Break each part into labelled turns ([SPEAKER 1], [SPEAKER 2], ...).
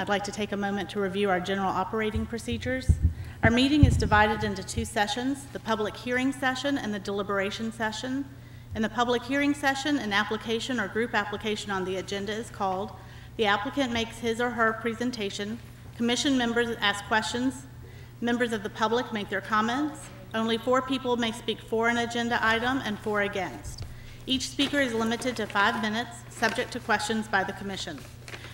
[SPEAKER 1] I'd like to take a moment to review our general operating procedures. Our meeting is divided into two sessions, the public hearing session and the deliberation session. In the public hearing session, an application or group application on the agenda is called. The applicant makes his or her presentation. Commission members ask questions. Members of the public make their comments. Only 4 people may speak for an agenda item and 4 against. Each speaker is limited to 5 minutes, subject to questions by the commission.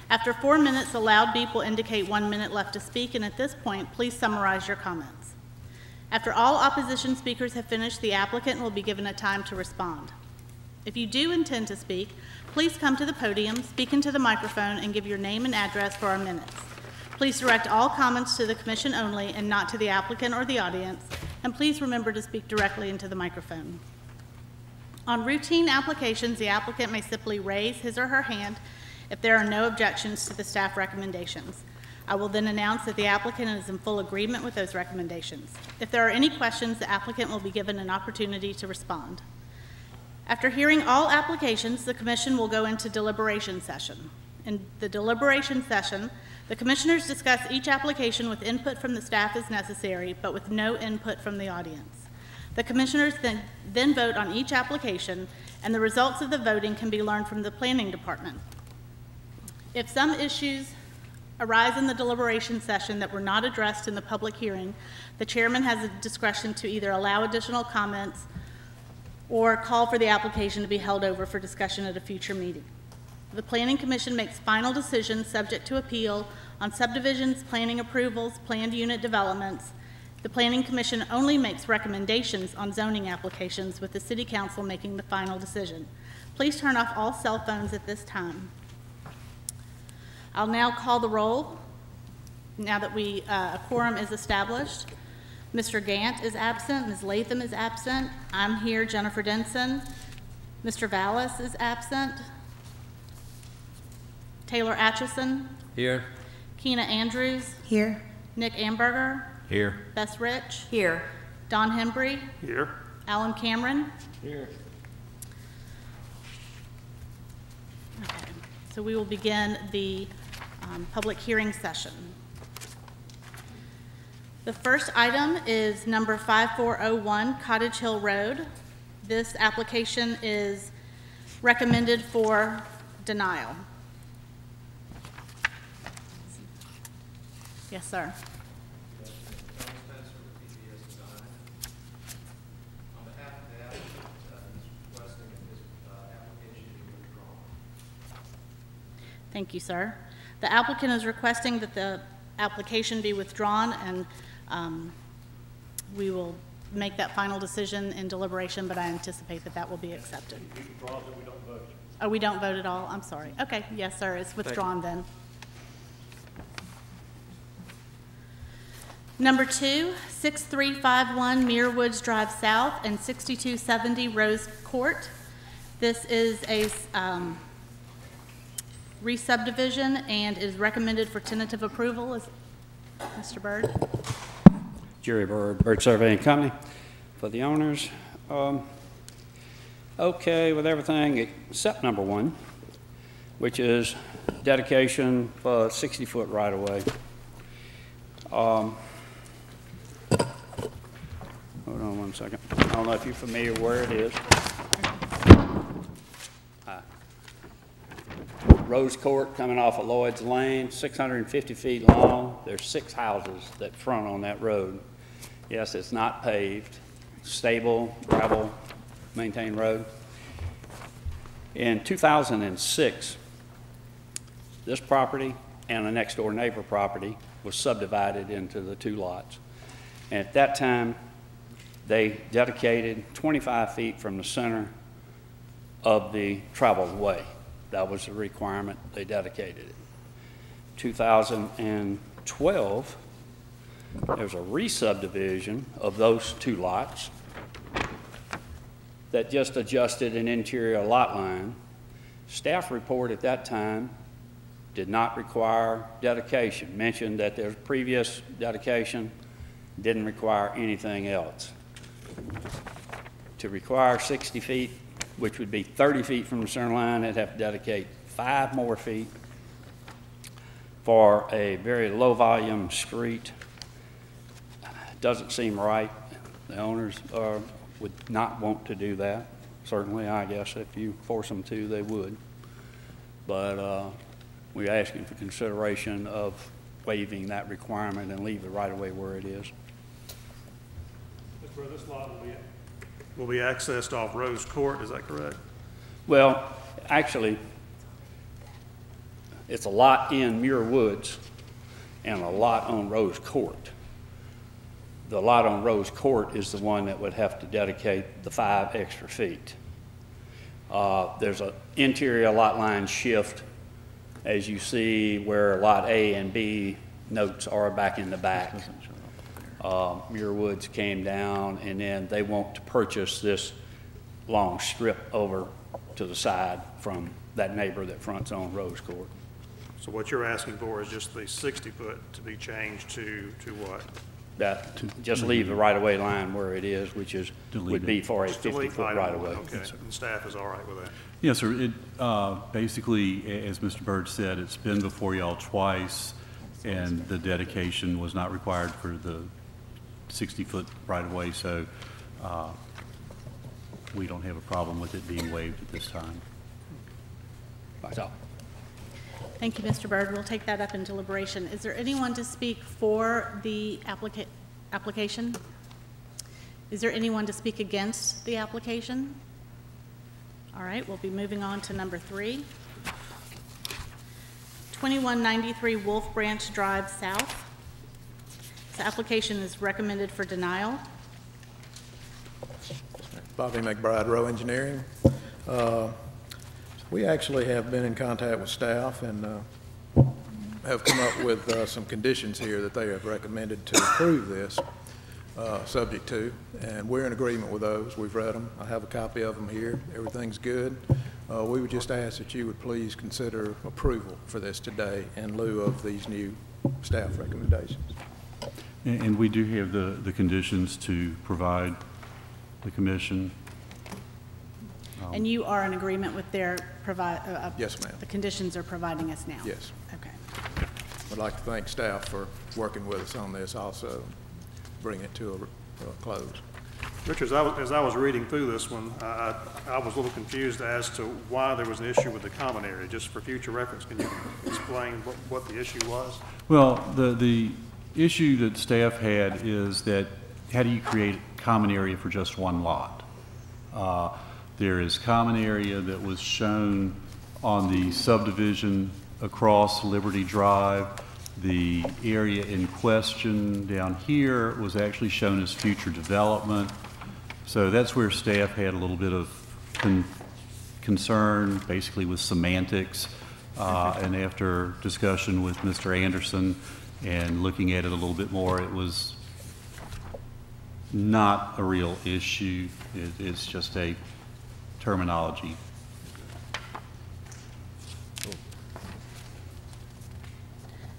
[SPEAKER 1] After 4 minutes, a loud beep will indicate 1 minute left to speak, and at this point, please summarize your comments. After all opposition speakers have finished, the applicant will be given a time to respond. If you do intend to speak, please come to the podium, speak into the microphone, and give your name and address for our minutes. Please direct all comments to the commission only and not to the applicant or the audience, and please remember to speak directly into the microphone. On routine applications, the applicant may simply raise his or her hand if there are no objections to the staff recommendations. I will then announce that the applicant is in full agreement with those recommendations. If there are any questions, the applicant will be given an opportunity to respond. After hearing all applications, the commission will go into deliberation session. In the deliberation session, the commissioners discuss each application with input from the staff as necessary, but with no input from the audience. The commissioners then vote on each application, and the results of the voting can be learned from the planning department. If some issues arise in the deliberation session that were not addressed in the public hearing, the chairman has the discretion to either allow additional comments or call for the application to be held over for discussion at a future meeting. The Planning Commission makes final decisions subject to appeal on subdivisions, planning approvals, planned unit developments. The Planning Commission only makes recommendations on zoning applications, with the City Council making the final decision. Please turn off all cell phones at this time. I'll now call the roll. Now that a quorum is established, Mr. Gant is absent, Ms. Latham is absent, I'm here, Jennifer Denson, Mr. Vallis is absent, Taylor Atchison.
[SPEAKER 2] Here.
[SPEAKER 1] Keena Andrews.
[SPEAKER 3] Here.
[SPEAKER 1] Nick Amberger.
[SPEAKER 2] Here.
[SPEAKER 1] Bess Rich.
[SPEAKER 3] Here.
[SPEAKER 1] Don Hembry.
[SPEAKER 2] Here.
[SPEAKER 1] Alan Cameron.
[SPEAKER 2] Here.
[SPEAKER 1] Okay. So we will begin the public hearing session. The first item is number 5401 Cottage Hill Road. This application is recommended for denial. Yes, sir. Thank you, sir. The applicant is requesting that the application be withdrawn, and we will make that final decision in deliberation, but I anticipate that that will be accepted. Oh, we don't vote at all? I'm sorry. Okay, yes, sir, it's withdrawn then. Number 2, 6351 Muir Woods Drive South and 6270 Rose Court. This is a re-subdivision and is recommended for tentative approval. Is Mr. Bird?
[SPEAKER 4] Jerry Bird, Bird Surveying Company, for the owners. Okay with everything except number 1, which is dedication for 60-foot right-of-way. Hold on 1 second. I don't know if you're familiar where it is. Rose Court coming off of Lloyd's Lane, 650 feet long. There's 6 houses that front on that road. Yes, it's not paved, stable, gravel, maintained road. In 2006, this property and the next door neighbor property was subdivided into the 2 lots. And at that time, they dedicated 25 feet from the center of the traveled way. That was the requirement. They dedicated it. 2012, there was a re-subdivision of those 2 lots that just adjusted an interior lot line. Staff report at that time did not require dedication, mentioned that there's previous dedication, didn't require anything else. To require 60 feet, which would be 30 feet from the center line, they'd have to dedicate 5 more feet. for a very low-volume street. Doesn't seem right. The owners would not want to do that. Certainly, I guess if you force them to, they would. But we're asking for consideration of waiving that requirement and leave the right-of-way where it is.
[SPEAKER 2] Mr. Burr, this lot will be accessed off Rose Court, is that correct?
[SPEAKER 4] Well, actually, it's a lot in Muir Woods and a lot on Rose Court. The lot on Rose Court is the one that would have to dedicate the 5 extra feet. There's an interior lot line shift, as you see, where lot A and B notes are back in the back. Muir Woods came down, and then they want to purchase this long strip over to the side from that neighbor that fronts on Rose Court.
[SPEAKER 2] So what you're asking for is just the 60-foot to be changed to what?
[SPEAKER 4] That, just leave the right-of-way line where it is, which is, would be for a
[SPEAKER 2] Just delete
[SPEAKER 4] 50-foot
[SPEAKER 2] item
[SPEAKER 4] right-of-way.
[SPEAKER 2] one, okay, and staff is all right with that.
[SPEAKER 3] Yes, sir. It, basically, as Mr. Byrd said, it's been before y'all twice, and the dedication was not required for the 60-foot right-of-way, so we don't have a problem with it being waived at this time.
[SPEAKER 4] That's all.
[SPEAKER 1] Thank you, Mr. Byrd. We'll take that up in deliberation. Is there anyone to speak for the application? Is there anyone to speak against the application? All right, we'll be moving on to number 3. 2193 Wolf Branch Drive South. This application is recommended for denial.
[SPEAKER 5] Bobby McBride, Row Engineering. We actually have been in contact with staff and have come up with some conditions here that they have recommended to approve this, subject to, and we're in agreement with those. We've read them. I have a copy of them here. Everything's good. We would just ask that you would please consider approval for this today in lieu of these new staff recommendations.
[SPEAKER 3] And we do have the conditions to provide the commission.
[SPEAKER 1] And you are in agreement with their
[SPEAKER 5] Yes, ma'am.
[SPEAKER 1] the conditions they're providing us now?
[SPEAKER 5] Yes.
[SPEAKER 1] Okay.
[SPEAKER 5] I'd like to thank staff for working with us on this, also bring it to a close.
[SPEAKER 2] Richard, as I was reading through this one, I was a little confused as to why there was an issue with the common area. Just for future reference, can you explain what the issue was?
[SPEAKER 3] Well, the issue that staff had is that how do you create a common area for just one lot? There is common area that was shown on the subdivision across Liberty Drive. The area in question down here was actually shown as future development. So that's where staff had a little bit of concern, basically with semantics. And after discussion with Mr. Anderson and looking at it a little bit more, it was not a real issue. It's just a terminology.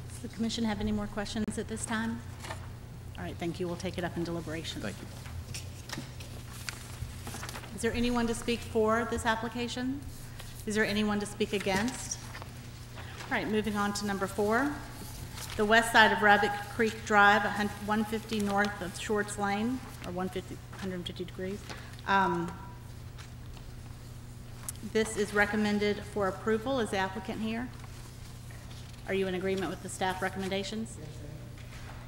[SPEAKER 1] Does the commission have any more questions at this time? All right, thank you. We'll take it up in deliberation.
[SPEAKER 5] Thank you.
[SPEAKER 1] Is there anyone to speak for this application? Is there anyone to speak against? All right, moving on to number 4. The west side of Rabbit Creek Drive, 150 north of Shorts Lane, or 150 degrees. This is recommended for approval. Is the applicant here? Are you in agreement with the staff recommendations?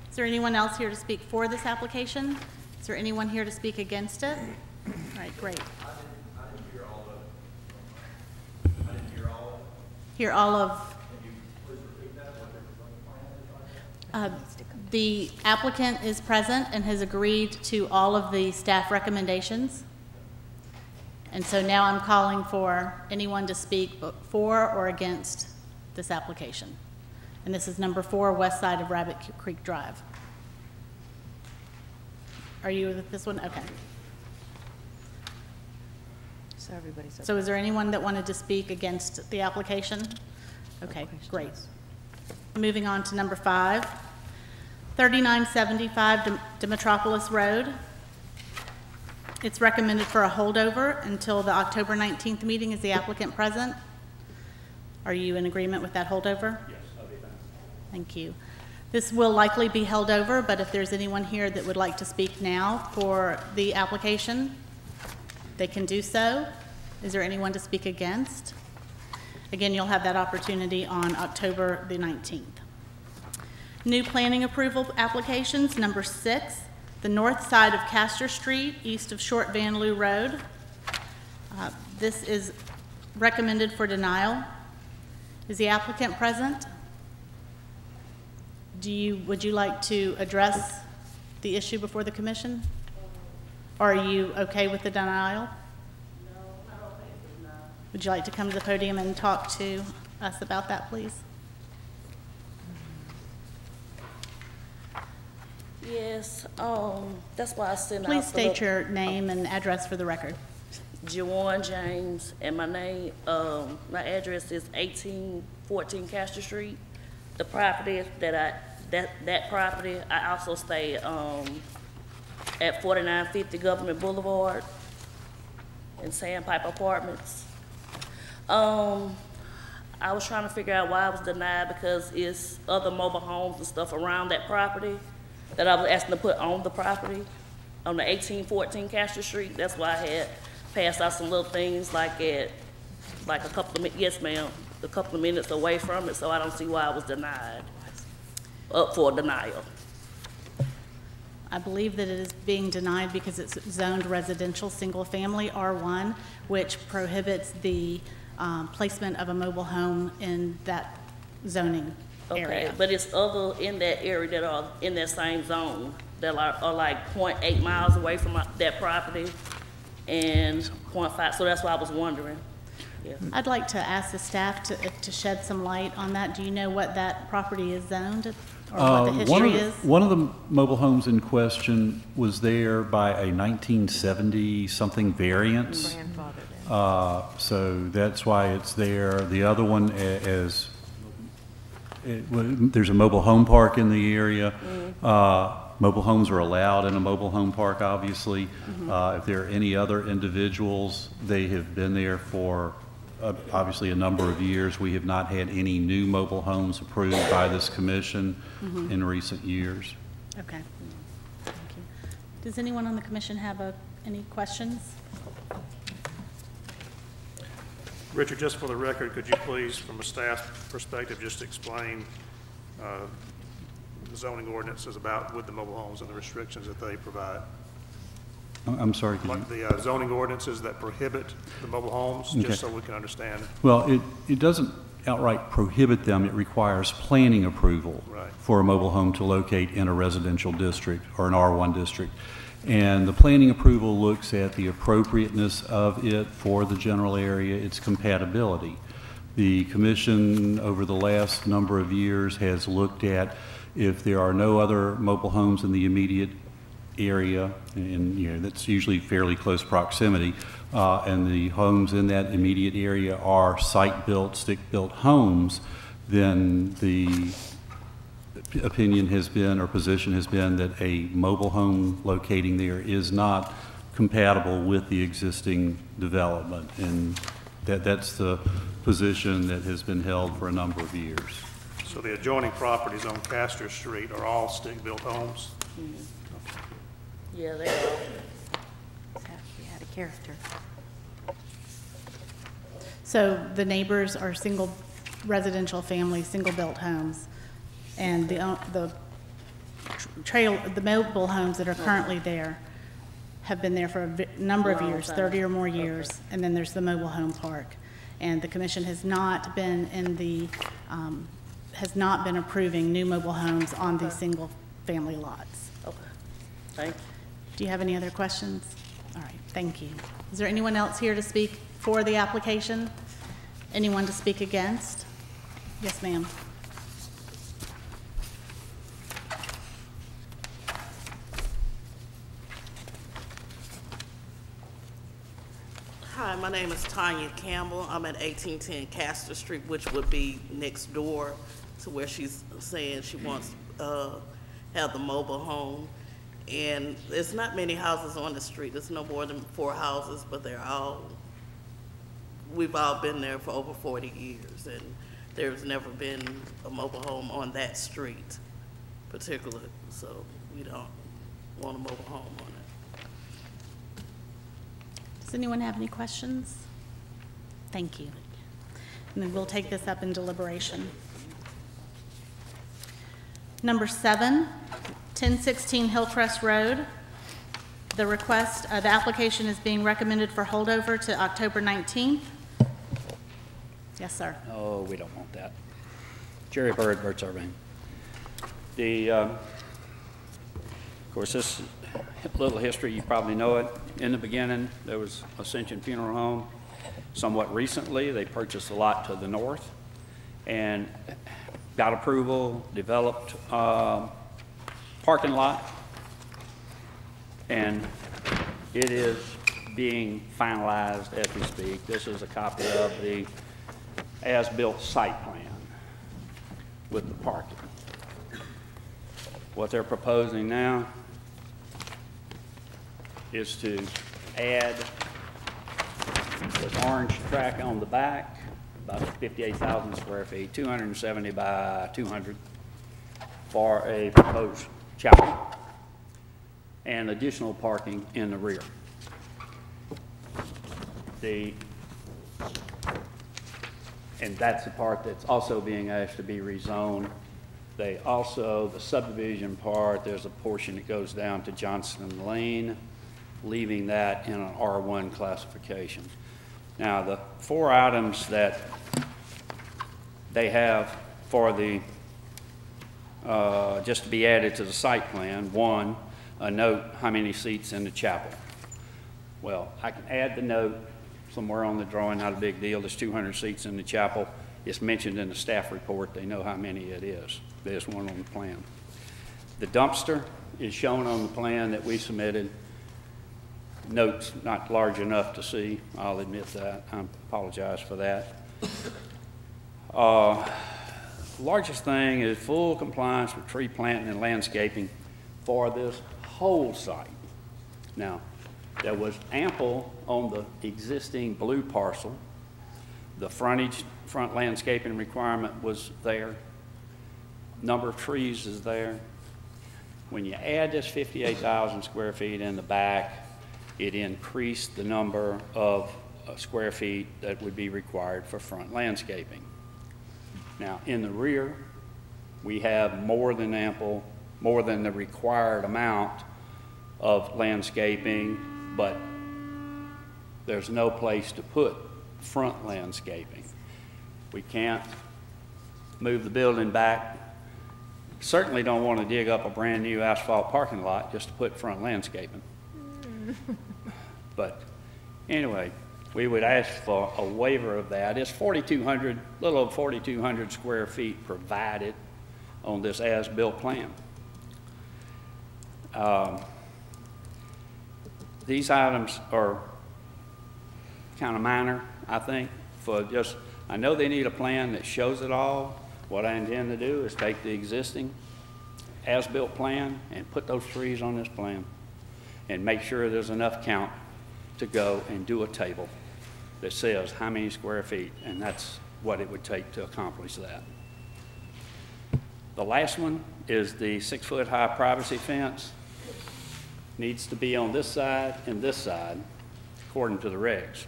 [SPEAKER 1] Is there anyone else here to speak for this application? Is there anyone here to speak against it? All right, great.
[SPEAKER 6] I didn't hear all of. I didn't hear all of.
[SPEAKER 1] Hear all of.
[SPEAKER 6] Can you please repeat that? What the plan is?
[SPEAKER 1] The applicant is present and has agreed to all of the staff recommendations. And so now I'm calling for anyone to speak for or against this application. And this is number 4, west side of Rabbit Creek Drive. Are you with this one? Okay.
[SPEAKER 7] So everybody's okay.
[SPEAKER 1] So is there anyone that wanted to speak against the application? Okay, great. Moving on to number 5, 3975 Demetropolis Road. It's recommended for a holdover until the October 19th meeting. Is the applicant present? Are you in agreement with that holdover?
[SPEAKER 4] Yes, that'll be fine.
[SPEAKER 1] Thank you. This will likely be held over, but if there's anyone here that would like to speak now for the application, they can do so. Is there anyone to speak against? Again, you'll have that opportunity on October the 19th. New planning approval applications, number 6, the north side of Castor Street, east of Short Van Loo Road. This is recommended for denial. Is the applicant present? Would you like to address the issue before the commission? Or are you okay with the denial?
[SPEAKER 8] No, not okay with denial.
[SPEAKER 1] Would you like to come to the podium and talk to us about that, please?
[SPEAKER 8] Yes, that's why I sent out
[SPEAKER 1] Please
[SPEAKER 8] the
[SPEAKER 1] state your name and address for the record.
[SPEAKER 8] Jawan James, and my my address is 1814 Castor Street. The property that property, I also stay at 4950 Government Boulevard in Sandpiper Apartments. I was trying to figure out why I was denied because it's other mobile homes and stuff around that property that I was asking to put on the property, on the 1814 Castor Street. That's why I had passed out some little things like a couple of, yes ma'am, a couple of minutes away from it, so I don't see why I was denied, up for denial.
[SPEAKER 1] I believe that it is being denied because it's zoned residential single-family R1, which prohibits the placement of a mobile home in that zoning
[SPEAKER 8] Okay,
[SPEAKER 1] area.
[SPEAKER 8] but it's other in that area that are in that same zone that are like 0.8 miles away from that property and 0.5, so that's why I was wondering. Yeah.
[SPEAKER 1] I'd like to ask the staff to shed some light on that. Do you know what that property is zoned, or what the history is?
[SPEAKER 3] One of the mobile homes in question was there by a 1970-something variance. So that's why it's there. The other one, there's a mobile home park in the area. Mobile homes are allowed in a mobile home park, obviously. If there are any other individuals, they have been there for obviously a number of years. We have not had any new mobile homes approved by this commission in recent years.
[SPEAKER 1] Okay. Thank you. Does anyone on the commission have any questions?
[SPEAKER 2] Richard, just for the record, could you please, from a staff perspective, just explain the zoning ordinances about with the mobile homes and the restrictions that they provide?
[SPEAKER 3] I'm sorry, could you?
[SPEAKER 2] Like the zoning ordinances that prohibit the mobile homes,
[SPEAKER 3] Okay.
[SPEAKER 2] just so we can understand.
[SPEAKER 3] Well, it doesn't outright prohibit them. It requires planning approval
[SPEAKER 2] Right.
[SPEAKER 3] for a mobile home to locate in a residential district or an R1 district. And the planning approval looks at the appropriateness of it for the general area, its compatibility. The commission over the last number of years has looked at if there are no other mobile homes in the immediate area, and that's usually fairly close proximity, and the homes in that immediate area are site-built, stick-built homes, then the opinion has been, or position has been, that a mobile home locating there is not compatible with the existing development, and that's the position that has been held for a number of years.
[SPEAKER 2] So the adjoining properties on Castor Street are all stick-built homes?
[SPEAKER 8] Yeah, they are.
[SPEAKER 7] You had a character.
[SPEAKER 1] So the neighbors are single residential family, single-built homes, and the mobile homes that are currently there have been there for a number of
[SPEAKER 8] Long
[SPEAKER 1] years,
[SPEAKER 8] time.
[SPEAKER 1] 30 or more years, and then there's the mobile home park. And the commission has not been has not been approving new mobile homes on these single-family lots.
[SPEAKER 8] Okay, thank you.
[SPEAKER 1] Do you have any other questions? All right, thank you. Is there anyone else here to speak for the application? Anyone to speak against? Yes, ma'am.
[SPEAKER 9] Hi, my name is Tanya Campbell. I'm at 1810 Castor Street, which would be next door to where she's saying she wants have the mobile home. And there's not many houses on the street. There's no more than 4 houses, but we've all been there for over 40 years. And there's never been a mobile home on that street particularly, so we don't want a mobile home on it.
[SPEAKER 1] Does anyone have any questions? Thank you. And then we'll take this up in deliberation. Number 7, 1016 Hillcrest Road. The application is being recommended for holdover to October 19th. Yes, sir.
[SPEAKER 4] Oh, we don't want that. Jerry Bird, Bert Sarbanes. Of course, this little history, you probably know it. In the beginning, there was Ascension Funeral Home. Somewhat recently, they purchased a lot to the north and got approval, developed parking lot, and it is being finalized as we speak. This is a copy of the as-built site plan with the parking. What they're proposing now is to add this orange track on the back, about 58,000 square feet, 270 by 200, for a proposed chapel and additional parking in the rear. And that's the part that's also being asked to be rezoned. They also, the subdivision part, there's a portion that goes down to Johnston Lane, leaving that in an R1 classification. Now, the 4 items that they have for the, just to be added to the site plan, 1, a note, how many seats in the chapel. Well, I can add the note somewhere on the drawing, not a big deal. There's 200 seats in the chapel. It's mentioned in the staff report. They know how many it is. There's one on the plan. The dumpster is shown on the plan that we submitted. Notes not large enough to see. I'll admit that. I apologize for that. Largest thing is full compliance with tree planting and landscaping for this whole site. Now, there was ample on the existing blue parcel. The front landscaping requirement was there. Number of trees is there. When you add this 58,000 square feet in the back, it increased the number of square feet that would be required for front landscaping. Now, in the rear, we have more than ample, more than the required amount of landscaping, but there's no place to put front landscaping. We can't move the building back. Certainly don't want to dig up a brand new asphalt parking lot just to put front landscaping. But anyway, we would ask for a waiver of that. It's 4,200, a little over 4,200 square feet provided on this as-built plan. These items are kind of minor, I think, for just, I know they need a plan that shows it all. What I intend to do is take the existing as-built plan and put those trees on this plan and make sure there's enough count to go and do a table that says how many square feet, and that's what it would take to accomplish that. The last one is the 6-foot high privacy fence. Needs to be on this side and this side, according to the regs.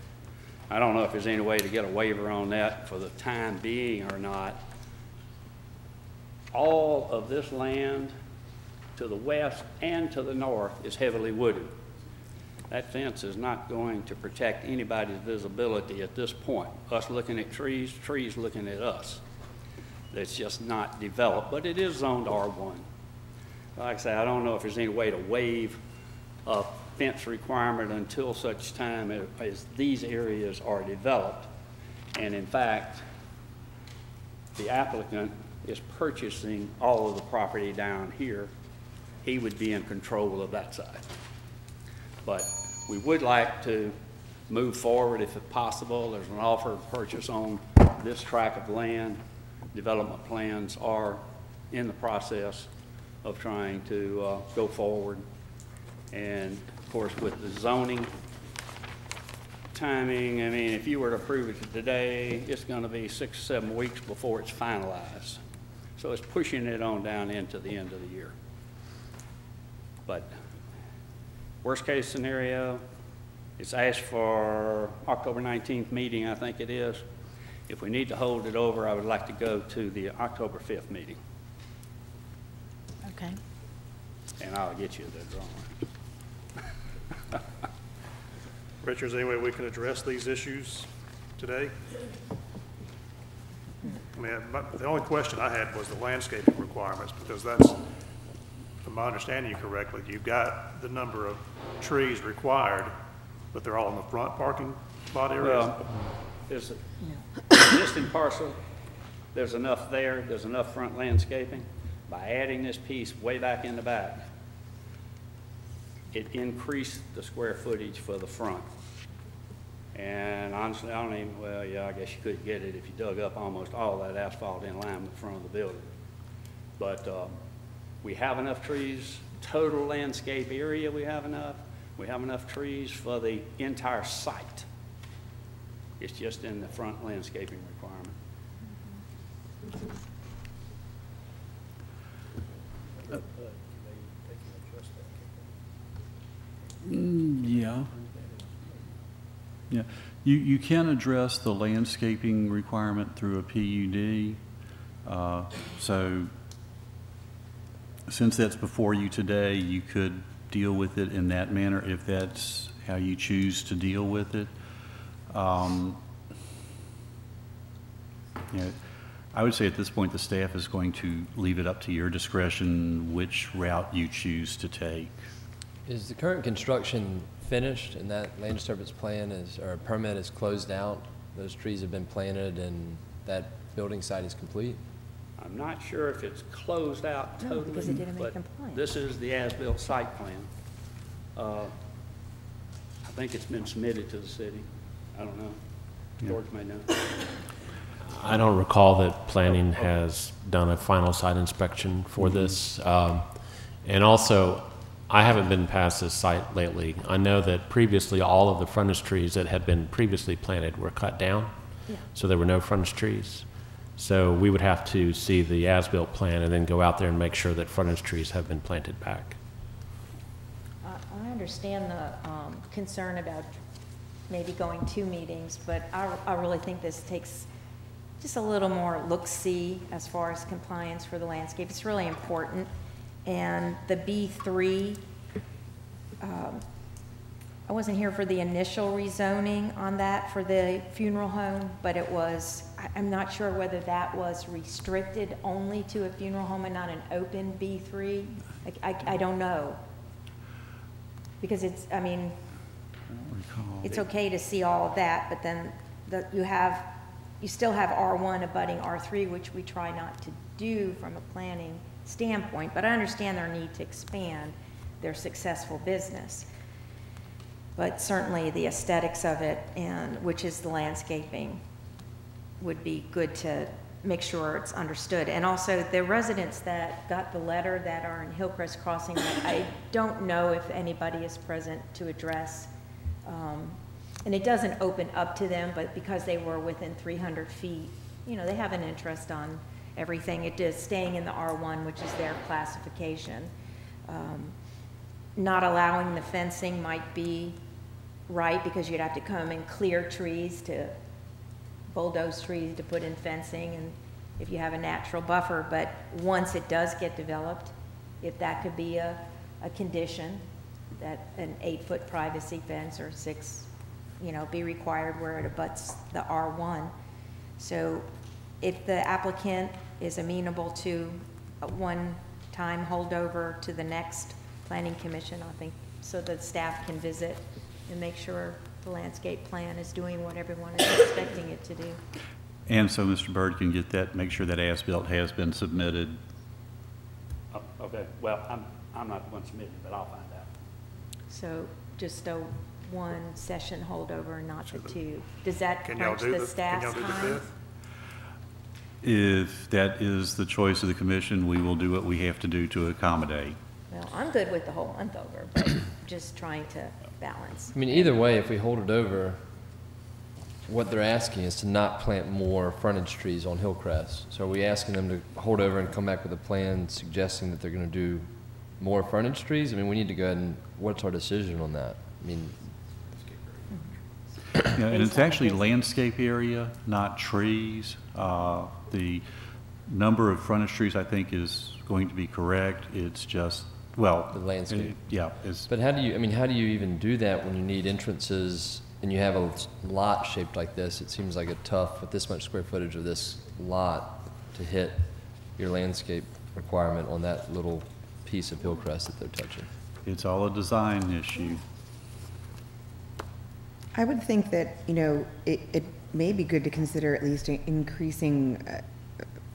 [SPEAKER 4] I don't know if there's any way to get a waiver on that for the time being or not. All of this land to the west and to the north is heavily wooded. That fence is not going to protect anybody's visibility at this point. Us looking at trees, trees looking at us. That's just not developed, but it is zoned R1. Like I say, I don't know if there's any way to waive a fence requirement until such time as these areas are developed. And in fact, the applicant is purchasing all of the property down here. He would be in control of that side. But we would like to move forward if possible. There's an offer of purchase on this tract of land. Development plans are in the process of trying to go forward. And of course, with the zoning timing, I mean, if you were to approve it today, it's gonna be 6 or 7 weeks before it's finalized. So it's pushing it on down into the end of the year. But worst case scenario, it's asked for October 19th meeting, I think it is. If we need to hold it over, I would like to go to the October 5th meeting,
[SPEAKER 1] Okay.
[SPEAKER 4] and I'll get you the drawing.
[SPEAKER 2] Richard, is there any way we can address these issues today? I mean, the only question I had was the landscaping requirements, because that's, from my understanding you correctly, you've got the number of trees required, but they're all in the front parking lot areas?
[SPEAKER 4] Well, there's an existing parcel, there's enough there, there's enough front landscaping. By adding this piece way back in the back, it increased the square footage for the front. And honestly, I don't even, well, yeah, I guess you could get it if you dug up almost all that asphalt in line with the front of the building. But we have enough trees, total landscape area we have enough trees for the entire site. It's just in the front landscaping requirement.
[SPEAKER 3] Yeah. Yeah. You can address the landscaping requirement through a PUD. So since that's before you today, you could deal with it in that manner if that's how you choose to deal with it. Yeah, I would say at this point the staff is going to leave it up to your discretion which route you choose to take.
[SPEAKER 10] Is the current construction finished and that land disturbance plan is, or permit is closed out? Those trees have been planted and that building site is complete?
[SPEAKER 4] I'm not sure if it's closed out
[SPEAKER 7] No,
[SPEAKER 4] totally,
[SPEAKER 7] because it didn't make
[SPEAKER 4] but
[SPEAKER 7] compliance.
[SPEAKER 4] this is the as-built site plan. I think it's been submitted to the city. I don't know. George may know.
[SPEAKER 11] I don't recall that planning has done a final site inspection for this. And also, I haven't been past this site lately. I know that previously all of the frontage trees that had been previously planted were cut down.
[SPEAKER 7] Yeah.
[SPEAKER 11] So there were no frontage trees. So we would have to see the as-built plan and then go out there and make sure that frontage trees have been planted back.
[SPEAKER 7] I understand the concern about maybe going 2 meetings, but I really think this takes just a little more look-see as far as compliance for the landscape. It's really important. And the B3, I wasn't here for the initial rezoning on that for the funeral home, but it was, I'm not sure whether that was restricted only to a funeral home and not an open B3. I don't know. Because it's, I mean, it's okay to see all of that, but then you still have R1 abutting R3, which we try not to do from a planning standpoint, but I understand their need to expand their successful business. But certainly the aesthetics of it, and which is the landscaping, would be good to make sure it's understood. And also the residents that got the letter that are in Hillcrest Crossing, I don't know if anybody is present to address, and it doesn't open up to them, but because they were within 300 feet, you know, they have an interest on everything. It is staying in the R1, which is their classification. Not allowing the fencing might be right because you'd have to come and clear trees to bulldoze trees to put in fencing, and if you have a natural buffer. But once it does get developed, if that could be a condition that an 8-foot privacy fence or 6, you know, be required where it abuts the R1. So if the applicant is amenable to a one-time holdover to the next planning commission, I think, so that staff can visit and make sure the landscape plan is doing what everyone is expecting it to do.
[SPEAKER 3] And so Mr. Byrd can get that, make sure that as-built has been submitted.
[SPEAKER 4] Oh, okay, well, I'm not the one submitting, but I'll find out.
[SPEAKER 7] So just a 1 session holdover, not the 2. Does that
[SPEAKER 2] Can y'all
[SPEAKER 7] crunch
[SPEAKER 2] do
[SPEAKER 7] the staff's
[SPEAKER 2] the
[SPEAKER 7] time?
[SPEAKER 2] 5th?
[SPEAKER 3] If that is the choice of the commission, we will do what we have to do to accommodate.
[SPEAKER 7] Well, I'm good with the whole month over, but just trying to balance.
[SPEAKER 10] I mean, either way, if we hold it over, what they're asking is to not plant more frontage trees on Hillcrest. So are we asking them to hold over and come back with a plan suggesting that they're going to do more frontage trees? I mean, we need to go ahead and, what's our decision on that? I mean,
[SPEAKER 3] Yeah, and it's actually landscape area, not trees. The number of frontage trees, I think, is going to be correct. It's just, well.
[SPEAKER 10] The landscape.
[SPEAKER 3] Yeah. It's,
[SPEAKER 10] but how do you, I mean, how do you even do that when you need entrances and you have a lot shaped like this? It seems like a tough, with this much square footage of this lot, to hit your landscape requirement on that little piece of Hillcrest that they're touching.
[SPEAKER 3] it's all a design issue.
[SPEAKER 12] I would think that, you know, it may be good to consider at least increasing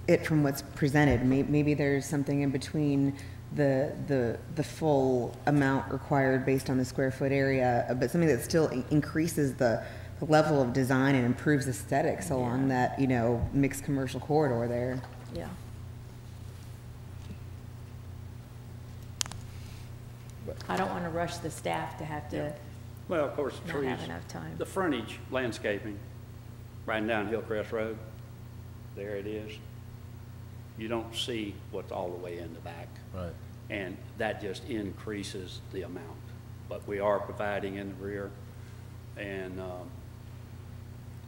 [SPEAKER 12] it from what's presented. Maybe there's something in between the full amount required based on the square foot area, but something that still increases the level of design and improves aesthetics along that, you know, mixed commercial corridor there.
[SPEAKER 7] Yeah. I don't want to rush the staff to have to
[SPEAKER 13] Well, of course, the
[SPEAKER 7] not
[SPEAKER 13] trees,
[SPEAKER 7] have enough time.
[SPEAKER 13] the frontage landscaping, riding down Hillcrest Road, there it is. You don't see what's all the way in the back.
[SPEAKER 10] Right.
[SPEAKER 13] And that just increases the amount. But we are providing in the rear, and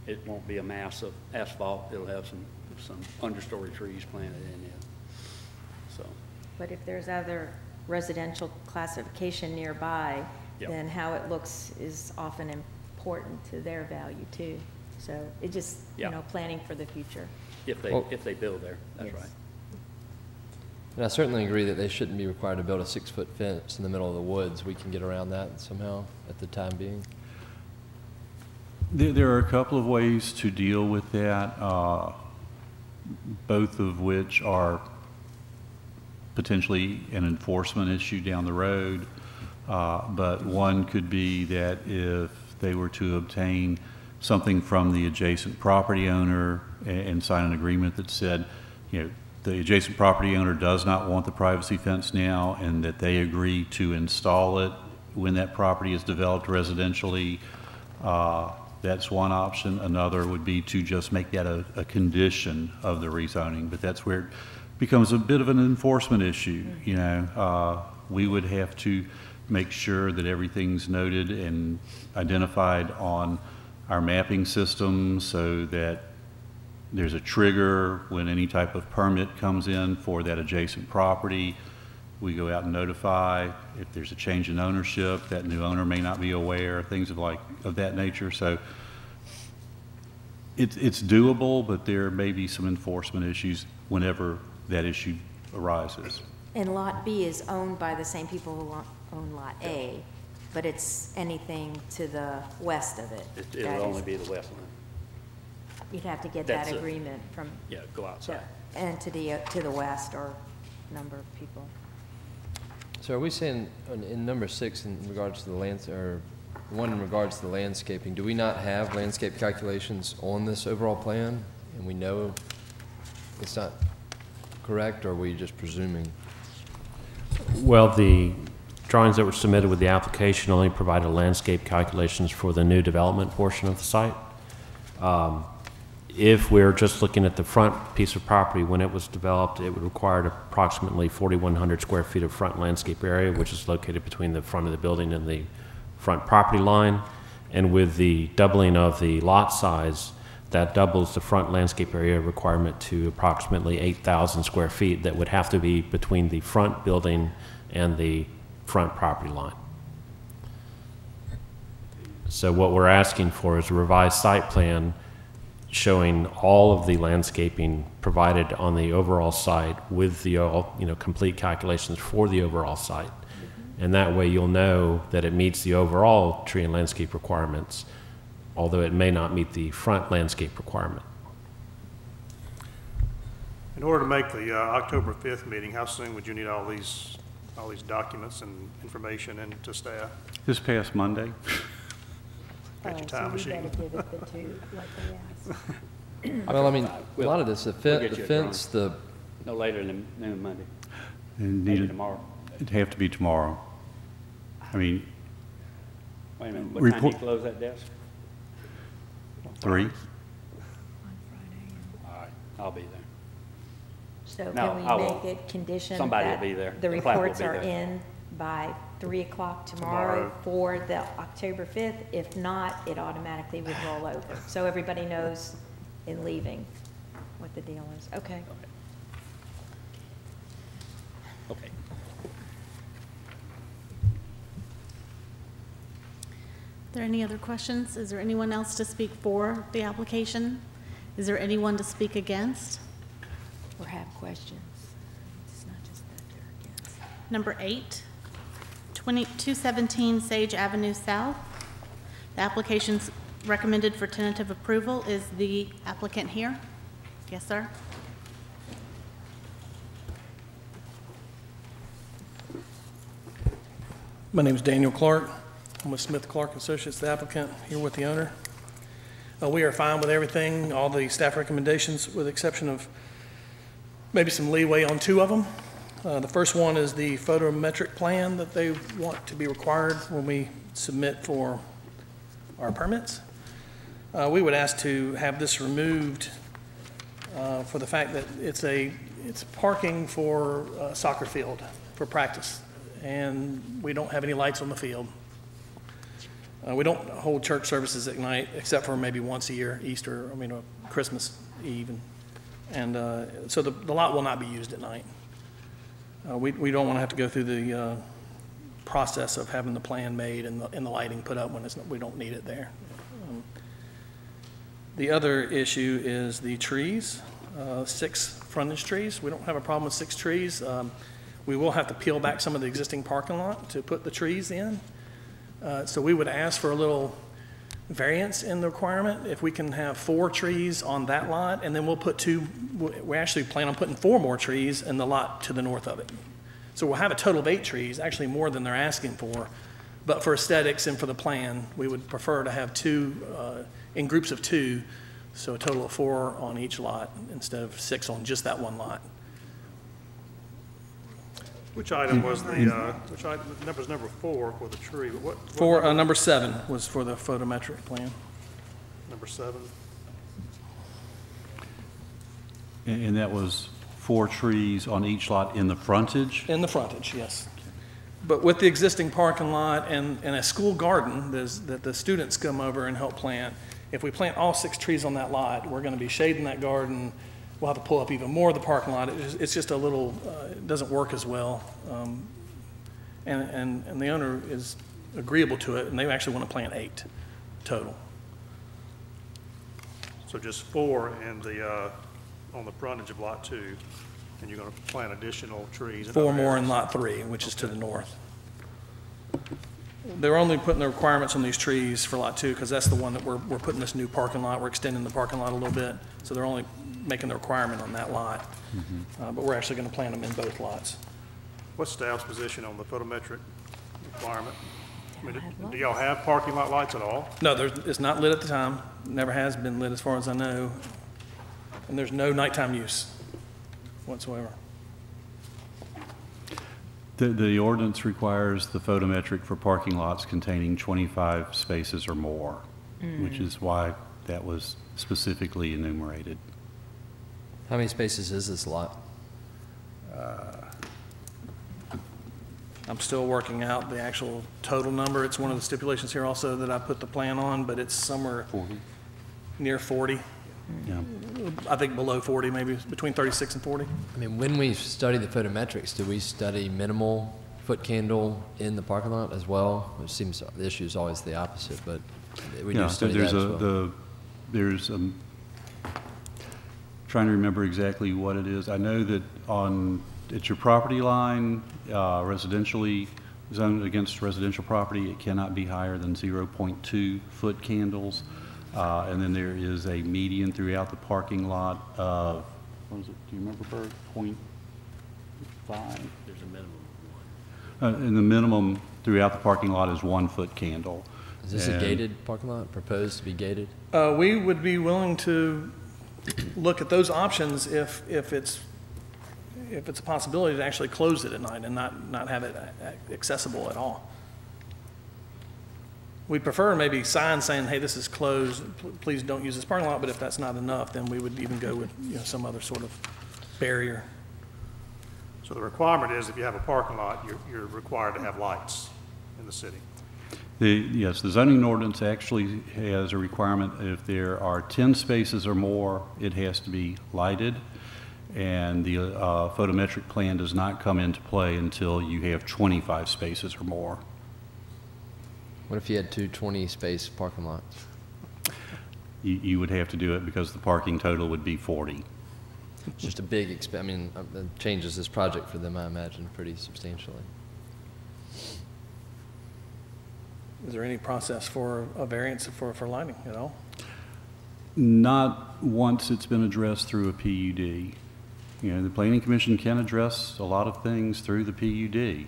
[SPEAKER 13] it won't be a mass of asphalt. It'll have some understory trees planted in it. So,
[SPEAKER 7] But if there's other residential classification nearby,
[SPEAKER 13] Yep.
[SPEAKER 7] then how it looks is often important to their value too. So it just, you
[SPEAKER 13] Yeah.
[SPEAKER 7] know, planning for the future.
[SPEAKER 13] if
[SPEAKER 10] Well-
[SPEAKER 13] they build there, that's
[SPEAKER 7] Yes.
[SPEAKER 13] right.
[SPEAKER 10] And I certainly agree that they shouldn't be required to build a 6-foot fence in the middle of the woods. We can get around that somehow at the time being.
[SPEAKER 3] There are a couple of ways to deal with that, both of which are potentially an enforcement issue down the road. But one could be that if they were to obtain something from the adjacent property owner and sign an agreement that said, you know, the adjacent property owner does not want the privacy fence now, and that they agree to install it when that property is developed residentially, that's one option. Another would be to just make that a condition of the rezoning, but that's where it becomes a bit of an enforcement issue. You know, we would have to make sure that everything's noted and identified on our mapping system so that there's a trigger when any type of permit comes in for that adjacent property. We go out and notify. If there's a change in ownership, that new owner may not be aware, things of that nature. So it's doable, but there may be some enforcement issues whenever that issue arises.
[SPEAKER 7] And Lot B is owned by the same people who own Lot A, but it's anything to the west of it.
[SPEAKER 13] It'll
[SPEAKER 7] That
[SPEAKER 13] only
[SPEAKER 7] is-
[SPEAKER 13] be the west line.
[SPEAKER 7] You'd have to get
[SPEAKER 13] That's
[SPEAKER 7] that
[SPEAKER 13] it.
[SPEAKER 7] agreement from,
[SPEAKER 13] Yeah, go outside.
[SPEAKER 7] and to the west or number of people.
[SPEAKER 10] So are we saying in number 6 in regards to the one in regards to the landscaping, do we not have landscape calculations on this overall plan? And we know it's not correct, or are we just presuming?
[SPEAKER 11] Well, the drawings that were submitted with the application only provided landscape calculations for the new development portion of the site. If we're just looking at the front piece of property, when it was developed, it would require approximately 4,100 square feet of front landscape area, which is located between the front of the building and the front property line. And with the doubling of the lot size, that doubles the front landscape area requirement to approximately 8,000 square feet that would have to be between the front building and the front property line. So what we're asking for is a revised site plan showing all of the landscaping provided on the overall site with the complete calculations for the overall site. And that way you'll know that it meets the overall tree and landscape requirements, although it may not meet the front landscape requirement.
[SPEAKER 2] In order to make the October 5th meeting, how soon would you need all these documents and information into staff?
[SPEAKER 3] This past Monday,
[SPEAKER 2] Got your time machine.
[SPEAKER 7] So we better give it the two, like they asked.
[SPEAKER 10] Well, I mean, a
[SPEAKER 13] We'll-
[SPEAKER 10] lot of this, the
[SPEAKER 13] we'll get you a
[SPEAKER 10] fence, the,
[SPEAKER 13] No later than noon Monday,
[SPEAKER 3] and
[SPEAKER 13] maybe
[SPEAKER 3] needed,
[SPEAKER 13] tomorrow.
[SPEAKER 3] it'd have to be tomorrow. I mean,
[SPEAKER 13] Wait a minute, what time do you
[SPEAKER 3] Report-
[SPEAKER 13] close that desk?
[SPEAKER 3] 3?
[SPEAKER 13] All right, I'll be there.
[SPEAKER 7] So
[SPEAKER 13] No,
[SPEAKER 7] can
[SPEAKER 13] I
[SPEAKER 7] we
[SPEAKER 13] won't.
[SPEAKER 7] make it conditioned
[SPEAKER 13] Somebody will
[SPEAKER 7] that
[SPEAKER 13] be there.
[SPEAKER 7] the
[SPEAKER 13] The clerk will
[SPEAKER 7] reports
[SPEAKER 13] be
[SPEAKER 7] are
[SPEAKER 13] there.
[SPEAKER 7] in by 3 o'clock tomorrow for the October 5th? If not, it automatically would roll over. So everybody knows in leaving what the deal is. Okay.
[SPEAKER 13] Okay.
[SPEAKER 1] Are there any other questions? Is there anyone else to speak for the application? Is there anyone to speak against?
[SPEAKER 7] Or have questions. It's not just that they're against.
[SPEAKER 1] Number 8, 217 Sage Avenue South. The application's recommended for tentative approval. Is the applicant here? Yes, sir.
[SPEAKER 14] My name is Daniel Clark. I'm with Smith Clark Associates, the applicant, here with the owner. We are fine with everything, all the staff recommendations, with the exception of maybe some leeway on 2 of them. The first one is the photometric plan that they want to be required when we submit for our permits. We would ask to have this removed for the fact that it's parking for a soccer field for practice, and we don't have any lights on the field. We don't hold church services at night, except for maybe once a year, Easter, Christmas Eve. And so the lot will not be used at night. We don't want to have to go through the process of having the plan made and the lighting put up when we don't need it there. The other issue is the trees, 6 frontage trees. We don't have a problem with 6 trees. We will have to peel back some of the existing parking lot to put the trees in. So we would ask for a little variance in the requirement. If we can have 4 trees on that lot, and then we'll put 2, we actually plan on putting 4 more trees in the lot to the north of it. So we'll have a total of 8 trees, actually more than they're asking for. But for aesthetics and for the plan, we would prefer to have 2 in groups of 2, so a total of 4 on each lot instead of 6 on just that one lot.
[SPEAKER 2] Which item was which item, that was number 4 for the tree, but what?
[SPEAKER 14] For number 7 was for the photometric plan.
[SPEAKER 2] Number 7?
[SPEAKER 3] And that was 4 trees on each lot in the frontage?
[SPEAKER 14] In the frontage, yes. But with the existing parking lot and a school garden that the students come over and help plant, if we plant all 6 trees on that lot, we're going to be shading that garden. We'll have to pull up even more of the parking lot. It's just a little, it doesn't work as well. And the owner is agreeable to it, and they actually want to plant 8 total.
[SPEAKER 2] So just 4 in the, on the frontage of Lot 2, and you're going to plant additional trees?
[SPEAKER 14] 4 more in Lot 3, which is to the north. They're only putting the requirements on these trees for Lot 2 because that's the one that we're putting this new parking lot. We're extending the parking lot a little bit, so they're only making the requirement on that lot. But we're actually going to plant them in both lots.
[SPEAKER 2] What's staff's position on the photometric requirement? I mean, do y'all have parking lot lights at all?
[SPEAKER 14] No, it's not lit at the time. Never has been lit as far as I know. And there's no nighttime use whatsoever.
[SPEAKER 3] The ordinance requires the photometric for parking lots containing 25 spaces or more, which is why that was specifically enumerated.
[SPEAKER 10] How many spaces is this lot?
[SPEAKER 14] I'm still working out the actual total number. It's one of the stipulations here also that I put the plan on, but it's somewhere
[SPEAKER 3] 40.
[SPEAKER 14] Near 40.
[SPEAKER 3] Yeah.
[SPEAKER 14] I think below 40, maybe between 36 and 40.
[SPEAKER 10] I mean, when we study the photometrics, do we study minimal foot candle in the parking lot as well? It seems the issue is always the opposite, but we do study that as well.
[SPEAKER 3] There's trying to remember exactly what it is. I know that at your property line, residentially zoned against residential property, it cannot be higher than 0.2 foot candles. And then there is a median throughout the parking lot of, what is it, do you remember, Bert? 0.5?
[SPEAKER 11] There's a minimum of 1.
[SPEAKER 3] And the minimum throughout the parking lot is 1 foot candle.
[SPEAKER 10] Is this a gated parking lot, proposed to be gated?
[SPEAKER 14] We would be willing to look at those options if it's a possibility to actually close it at night and not have it accessible at all. We'd prefer maybe signs saying, hey, this is closed, please don't use this parking lot, but if that's not enough, then we would even go with, some other sort of barrier.
[SPEAKER 2] So the requirement is if you have a parking lot, you're required to have lights in the city.
[SPEAKER 3] Yes, the zoning ordinance actually has a requirement, if there are 10 spaces or more, it has to be lighted, and the photometric plan does not come into play until you have 25 spaces or more.
[SPEAKER 10] What if you had two 20-space parking lots?
[SPEAKER 3] You would have to do it because the parking total would be 40.
[SPEAKER 10] It's just a big I mean, it changes this project for them, I imagine, pretty substantially.
[SPEAKER 14] Is there any process for a variance for lighting at all?
[SPEAKER 3] Not once it's been addressed through a PUD. The Planning Commission can address a lot of things through the PUD.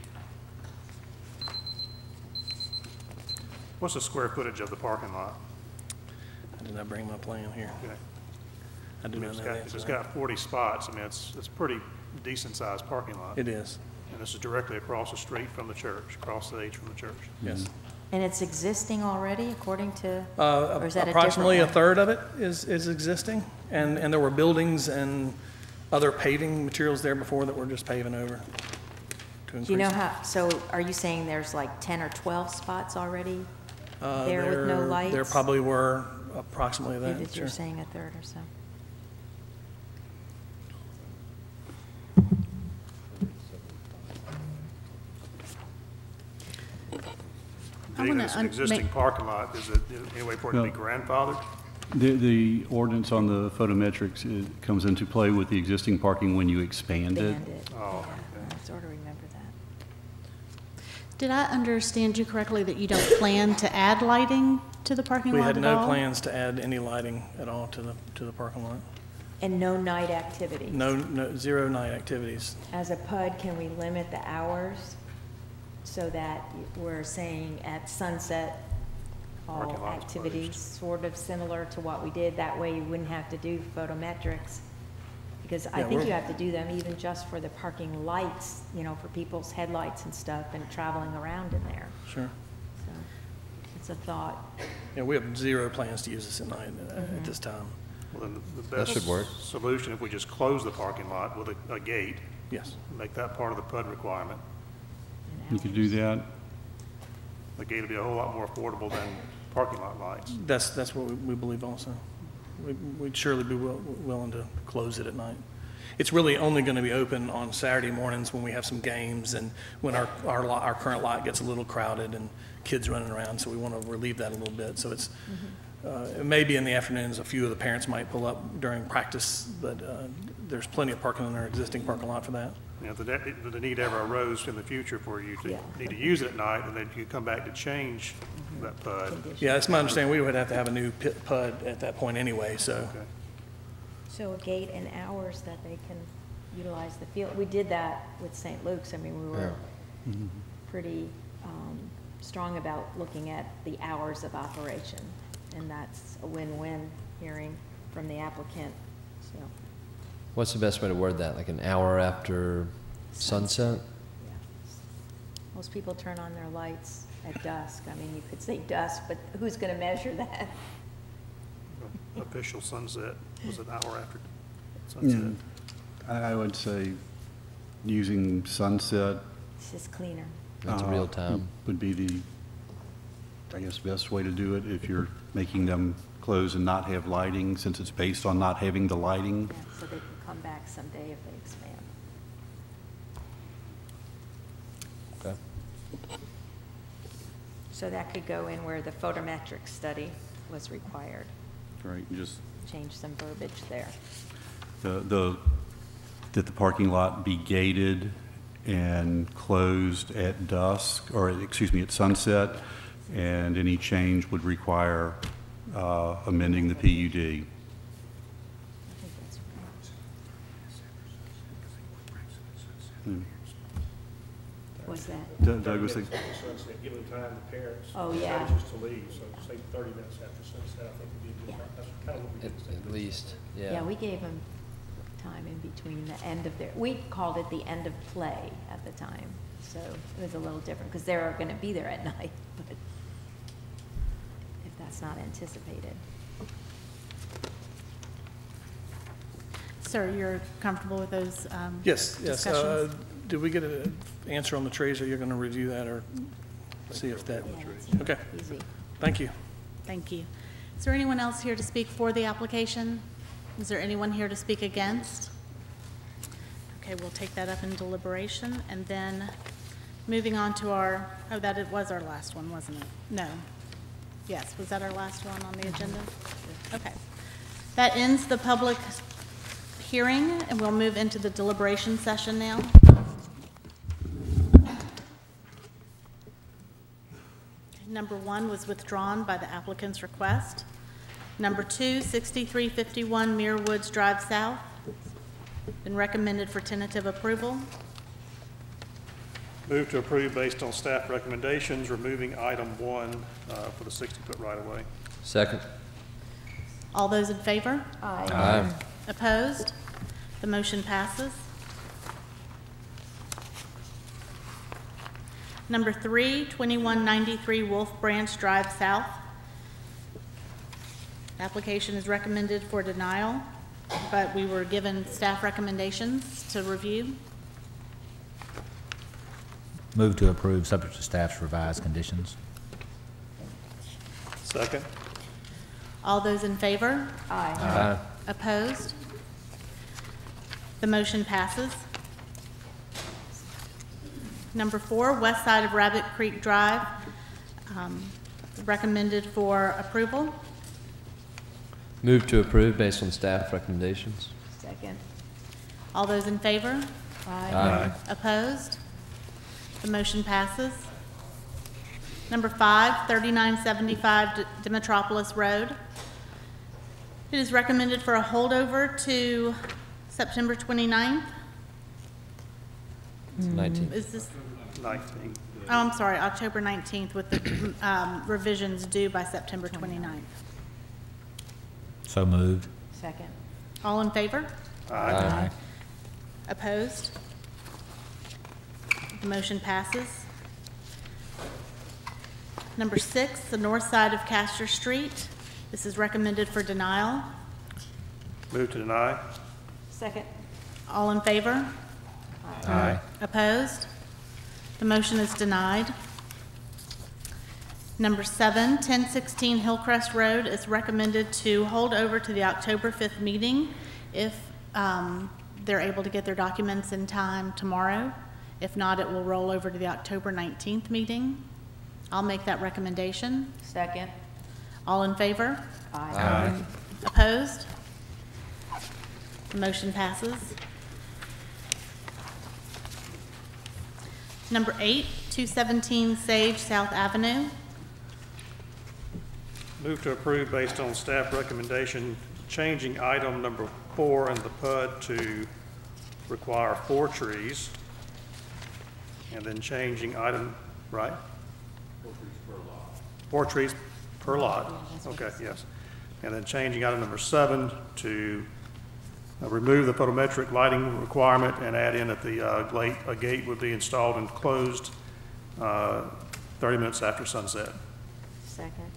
[SPEAKER 2] What's the square footage of the parking lot?
[SPEAKER 14] I did not bring my plan here.
[SPEAKER 2] Okay.
[SPEAKER 14] I do not know the
[SPEAKER 2] If
[SPEAKER 14] answer
[SPEAKER 2] it's
[SPEAKER 14] to that.
[SPEAKER 2] got 40 spots, I mean, it's a pretty decent-sized parking lot.
[SPEAKER 14] It is,
[SPEAKER 2] And this is directly across the street from the church, across the H from the church.
[SPEAKER 14] yes.
[SPEAKER 7] And it's existing already, according to, or is that a different
[SPEAKER 14] Approximately a
[SPEAKER 7] one?
[SPEAKER 14] third of it is existing, and there were buildings and other paving materials there before that we're just paving over to increase.
[SPEAKER 7] Do you know
[SPEAKER 14] it.
[SPEAKER 7] how, so are you saying there's like 10 or 12 spots already there with no lights?
[SPEAKER 14] There probably were approximately that,
[SPEAKER 7] That
[SPEAKER 14] sure.
[SPEAKER 7] you're saying a third or so?
[SPEAKER 2] Being that it's an existing parking lot, is it any way for it to be
[SPEAKER 3] No.
[SPEAKER 2] grandfathered?
[SPEAKER 3] The ordinance on the photometrics comes into play with the existing parking when you expand it.
[SPEAKER 7] Band it.
[SPEAKER 2] Oh,
[SPEAKER 7] Yeah, I sort of remember that.
[SPEAKER 1] Did I understand you correctly that you don't plan to add lighting to the parking
[SPEAKER 14] We
[SPEAKER 1] lot
[SPEAKER 14] had
[SPEAKER 1] at
[SPEAKER 14] no
[SPEAKER 1] all?
[SPEAKER 14] plans to add any lighting at all to the parking lot.
[SPEAKER 7] And no night activities?
[SPEAKER 14] No, zero night activities.
[SPEAKER 7] As a PUD, can we limit the hours so that we're saying at sunset, all
[SPEAKER 2] Parking lot is
[SPEAKER 7] activities, sort of similar to what we did? That way you wouldn't have to do photometrics. Because I
[SPEAKER 14] Yeah,
[SPEAKER 7] think
[SPEAKER 14] we're-
[SPEAKER 7] you have to do them even just for the parking lights, for people's headlights and stuff and traveling around in there.
[SPEAKER 14] Sure.
[SPEAKER 7] So it's a thought.
[SPEAKER 14] Yeah, we have zero plans to use this at night at this time.
[SPEAKER 2] Well, then the
[SPEAKER 10] That
[SPEAKER 2] best
[SPEAKER 10] should work.
[SPEAKER 2] solution, if we just close the parking lot with a gate,
[SPEAKER 14] Yes.
[SPEAKER 2] make that part of the PUD requirement.
[SPEAKER 7] in
[SPEAKER 3] You could do
[SPEAKER 7] hours.
[SPEAKER 3] that.
[SPEAKER 2] The gate will be a whole lot more affordable than parking lot lights.
[SPEAKER 14] That's what we believe also. We'd surely be willing to close it at night. It's really only going to be open on Saturday mornings when we have some games and when our current lot gets a little crowded and kids running around, so we want to relieve that a little bit. So it's, it may be in the afternoons, a few of the parents might pull up during practice, but there's plenty of parking in our existing parking lot for that.
[SPEAKER 2] If the need ever arose in the future for you to
[SPEAKER 7] Yeah.
[SPEAKER 2] need to use it at night, and then you come back to change that PUD.
[SPEAKER 14] Yeah, that's my understanding. We would have to have a new PUD at that point anyway, so.
[SPEAKER 2] Okay.
[SPEAKER 7] So a gate and hours that they can utilize the field. We did that with St. Luke's. I mean, we were pretty strong about looking at the hours of operation. And that's a win-win hearing from the applicant, so.
[SPEAKER 10] What's the best way to word that? Like an hour after sunset?
[SPEAKER 7] Yeah. Most people turn on their lights at dusk. I mean, you could say dusk, but who's going to measure that?
[SPEAKER 2] Official sunset was an hour after sunset.
[SPEAKER 3] I would say using sunset.
[SPEAKER 7] It's just cleaner.
[SPEAKER 10] That's real time.
[SPEAKER 3] Would be the, I guess, best way to do it if you're making them close and not have lighting, since it's based on not having the lighting.
[SPEAKER 7] Yeah, so they can come back someday if they expand.
[SPEAKER 10] Okay.
[SPEAKER 7] So that could go in where the photometric study was required.
[SPEAKER 3] Right, just
[SPEAKER 7] Change some verbiage there.
[SPEAKER 3] that the parking lot be gated and closed at dusk, or excuse me, at sunset, and any change would require amending the PUD.
[SPEAKER 7] I think that's right. What's that?
[SPEAKER 3] Doug was thinking,
[SPEAKER 6] Sunset, giving time to parents.
[SPEAKER 7] Oh, yeah.
[SPEAKER 6] Coaches to leave, so say 30 minutes after sunset, I think would be a good
[SPEAKER 7] Yeah.
[SPEAKER 6] time. That's kind of what we did.
[SPEAKER 10] At least,
[SPEAKER 7] Yeah,
[SPEAKER 10] yeah.
[SPEAKER 7] we gave them time in between the end of their, we called it the end of play at the time. So it was a little different, because they're going to be there at night, but that's not anticipated.
[SPEAKER 1] Sir, you're comfortable with those
[SPEAKER 14] Yes,
[SPEAKER 1] discussions?
[SPEAKER 14] Did we get an answer on the trees, or you're going to review that, or see if that? Okay,
[SPEAKER 7] Easy.
[SPEAKER 14] thank you.
[SPEAKER 1] Thank you. Is there anyone else here to speak for the application? Is there anyone here to speak against? Okay, we'll take that up in deliberation, and then moving on to our, it was our last one, wasn't it? No. Yes, was that our last one on the agenda? Okay. That ends the public hearing, and we'll move into the deliberation session now. Number 1 was withdrawn by the applicant's request. Number 2, 6351 Muir Woods Drive South, been recommended for tentative approval.
[SPEAKER 2] Move to approve based on staff recommendations, removing item 1 for the 60-foot right-of-way.
[SPEAKER 10] Second.
[SPEAKER 1] All those in favor?
[SPEAKER 10] Aye.
[SPEAKER 1] Opposed? The motion passes. Number 3, 2193 Wolf Branch Drive South. Application is recommended for denial, but we were given staff recommendations to review.
[SPEAKER 15] Move to approve, subject to staff's revised conditions.
[SPEAKER 2] Second.
[SPEAKER 1] All those in favor?
[SPEAKER 10] Aye.
[SPEAKER 1] Opposed? The motion passes. Number 4, west side of Rabbit Creek Drive, recommended for approval.
[SPEAKER 10] Move to approve based on staff recommendations.
[SPEAKER 7] Second.
[SPEAKER 1] All those in favor?
[SPEAKER 10] Aye.
[SPEAKER 1] Opposed? The motion passes. Number 5, 3975 Demetropolis Road. It is recommended for a holdover to September 29th.
[SPEAKER 10] 19.
[SPEAKER 1] Is this,
[SPEAKER 2] 19.
[SPEAKER 1] oh, I'm sorry, October 19th with the revisions due by September 29th.
[SPEAKER 15] So moved.
[SPEAKER 7] Second.
[SPEAKER 1] All in favor?
[SPEAKER 15] Aye.
[SPEAKER 1] Opposed? The motion passes. Number 6, the north side of Castor Street. This is recommended for denial.
[SPEAKER 2] Move to deny.
[SPEAKER 7] Second.
[SPEAKER 1] All in favor?
[SPEAKER 15] Aye.
[SPEAKER 1] Opposed? The motion is denied. Number 7, 1016 Hillcrest Road is recommended to hold over to the October 5th meeting if they're able to get their documents in time tomorrow. If not, it will roll over to the October 19th meeting. I'll make that recommendation.
[SPEAKER 7] Second.
[SPEAKER 1] All in favor?
[SPEAKER 15] Aye.
[SPEAKER 1] Opposed? The motion passes. Number 8, 217 Sage South Avenue.
[SPEAKER 2] Move to approve based on staff recommendation, changing item number 4 in the PUD to require 4 trees, and then changing item, right? 4 trees per lot. Okay, yes. And then changing item number 7 to remove the photometric lighting requirement and add in that a gate would be installed and closed 30 minutes after sunset.
[SPEAKER 7] Second.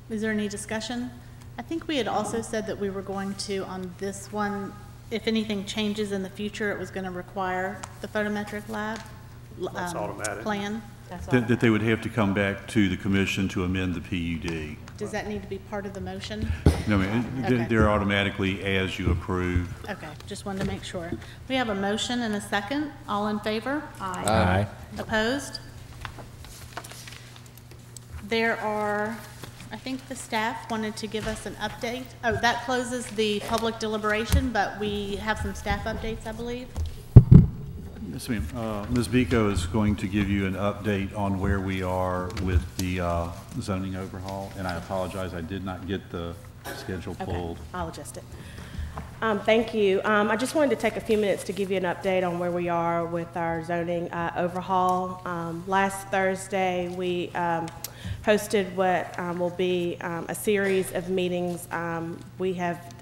[SPEAKER 1] Is there any discussion? I think we had also said that we were going to, on this one, if anything changes in the future, it was going to require the photometric lab
[SPEAKER 2] That's automatic.
[SPEAKER 1] plan.
[SPEAKER 7] That's all.
[SPEAKER 3] That they would have to come back to the commission to amend the PUD.
[SPEAKER 1] Does that need to be part of the motion?
[SPEAKER 3] No, I mean,
[SPEAKER 1] Okay.
[SPEAKER 3] they're automatically as you approve.
[SPEAKER 1] Okay, just wanted to make sure. We have a motion and a second. All in favor?
[SPEAKER 15] Aye.
[SPEAKER 1] Opposed? There are, I think the staff wanted to give us an update. Oh, that closes the public deliberation, but we have some staff updates, I believe.
[SPEAKER 3] Yes, ma'am. Ms. Biko is going to give you an update on where we are with the zoning overhaul, and I apologize, I did not get the schedule pulled.
[SPEAKER 16] Okay, I'll adjust it. Thank you. I just wanted to take a few minutes to give you an update on where we are with our zoning overhaul. Last Thursday, we hosted what will be a series of meetings. We have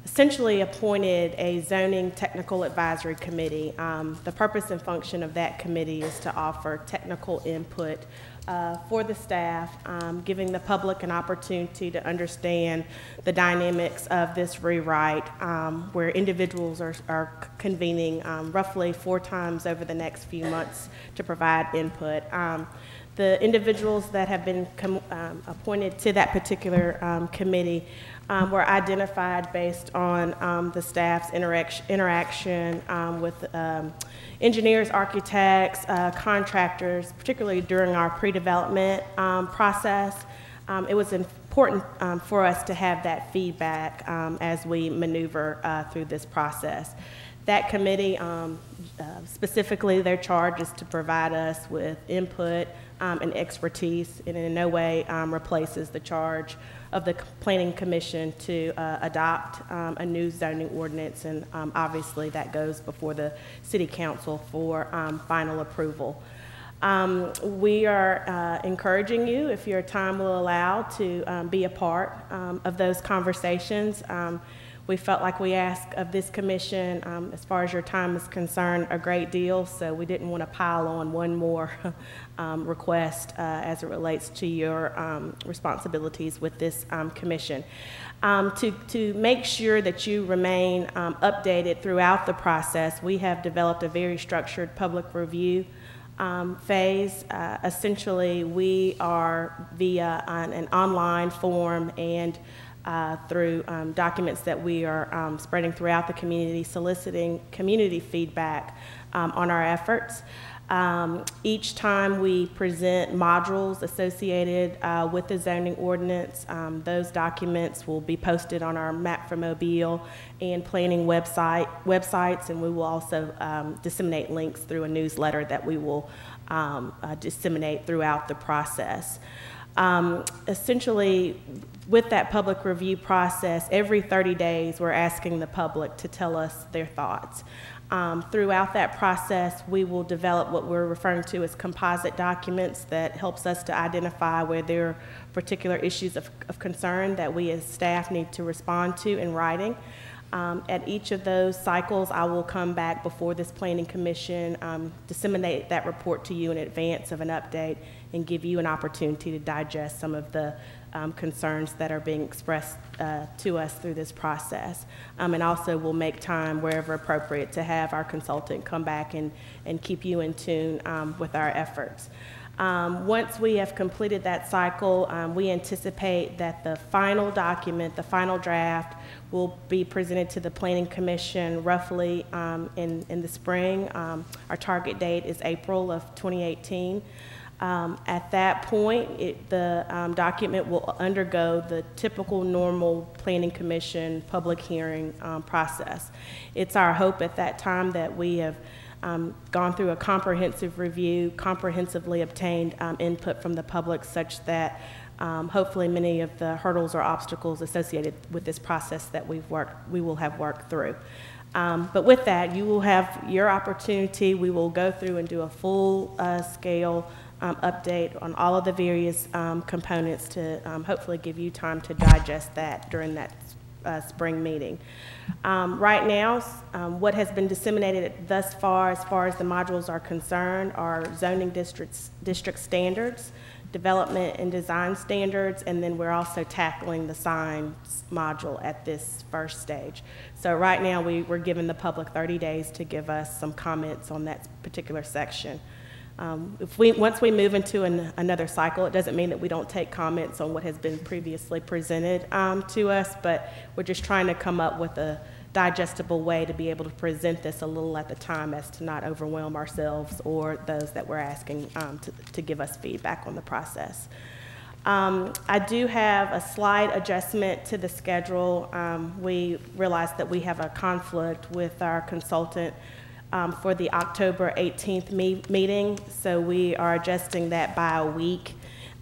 [SPEAKER 16] essentially appointed a zoning technical advisory committee. The purpose and function of that committee is to offer technical input for the staff, giving the public an opportunity to understand the dynamics of this rewrite, where individuals are convening roughly 4 times over the next few months to provide input. The individuals that have been appointed to that particular committee were identified based on the staff's interaction with engineers, architects, contractors, particularly during our pre-development process. It was important for us to have that feedback as we maneuver through this process. That committee, specifically their charge is to provide us with input and expertise, and in no way replaces the charge of the Planning Commission to adopt a new zoning ordinance, and obviously that goes before the City Council for final approval. We are encouraging you, if your time will allow, to be a part of those conversations. We felt like we asked of this commission, as far as your time is concerned, a great deal, so we didn't want to pile on one more request as it relates to your responsibilities with this commission. To make sure that you remain updated throughout the process, we have developed a very structured public review phase. Essentially, we are via an online form and through documents that we are spreading throughout the community, soliciting community feedback on our efforts. Each time we present modules associated with the zoning ordinance, those documents will be posted on our Map for Mobile and planning websites, and we will also disseminate links through a newsletter that we will disseminate throughout the process. Essentially, with that public review process, every 30 days we're asking the public to tell us their thoughts. Throughout that process, we will develop what we're referring to as composite documents that helps us to identify where there are particular issues of concern that we as staff need to respond to in writing. At each of those cycles, I will come back before this Planning Commission, disseminate that report to you in advance of an update, and give you an opportunity to digest some of the concerns that are being expressed to us through this process. And also we'll make time wherever appropriate to have our consultant come back and keep you in tune with our efforts. Once we have completed that cycle, we anticipate that the final document, the final draft, will be presented to the Planning Commission roughly in the spring. Our target date is April of 2018. At that point, the document will undergo the typical normal Planning Commission public hearing process. It's our hope at that time that we have gone through a comprehensive review, comprehensively obtained input from the public, such that hopefully many of the hurdles or obstacles associated with this process that we will have worked through. But with that, you will have your opportunity. We will go through and do a full scale update on all of the various components to hopefully give you time to digest that during that spring meeting. Right now, what has been disseminated thus far as the modules are concerned are zoning district standards, development and design standards, and then we're also tackling the signs module at this first stage. So right now we're giving the public 30 days to give us some comments on that particular section. Once we move into another cycle, it doesn't mean that we don't take comments on what has been previously presented to us, but we're just trying to come up with a digestible way to be able to present this a little at the time as to not overwhelm ourselves or those that we're asking to give us feedback on the process. I do have a slight adjustment to the schedule. We realized that we have a conflict with our consultant for the October 18th meeting, so we are adjusting that by a week.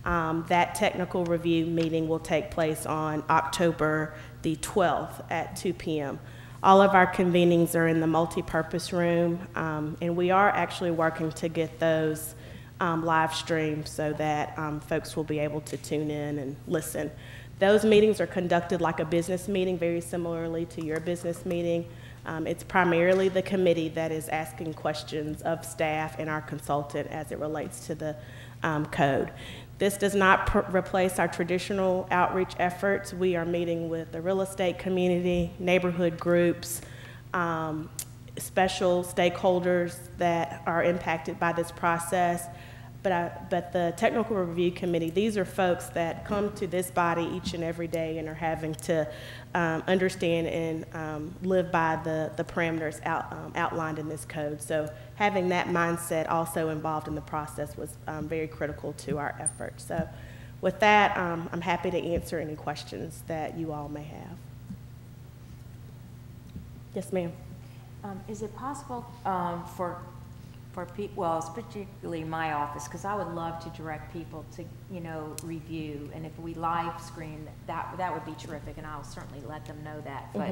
[SPEAKER 16] That technical review meeting will take place on October the 12th at 2 p.m. All of our convenings are in the multi-purpose room, and we are actually working to get those live streamed so that folks will be able to tune in and listen. Those meetings are conducted like a business meeting, very similarly to your business meeting. It's primarily the committee that is asking questions of staff and our consultant as it relates to the code. This does not replace our traditional outreach efforts. We are meeting with the real estate community, neighborhood groups, special stakeholders that are impacted by this process. But the technical review committee, these are folks that come to this body each and every day and are having to understand and live by the parameters outlined in this code. So having that mindset also involved in the process was very critical to our effort. So with that, I'm happy to answer any questions that you all may have. Yes, ma'am.
[SPEAKER 7] Is it possible for people, well, it's particularly my office, because I would love to direct people to, you know, review, and if we live screen, that would be terrific, and I'll certainly let them know that. But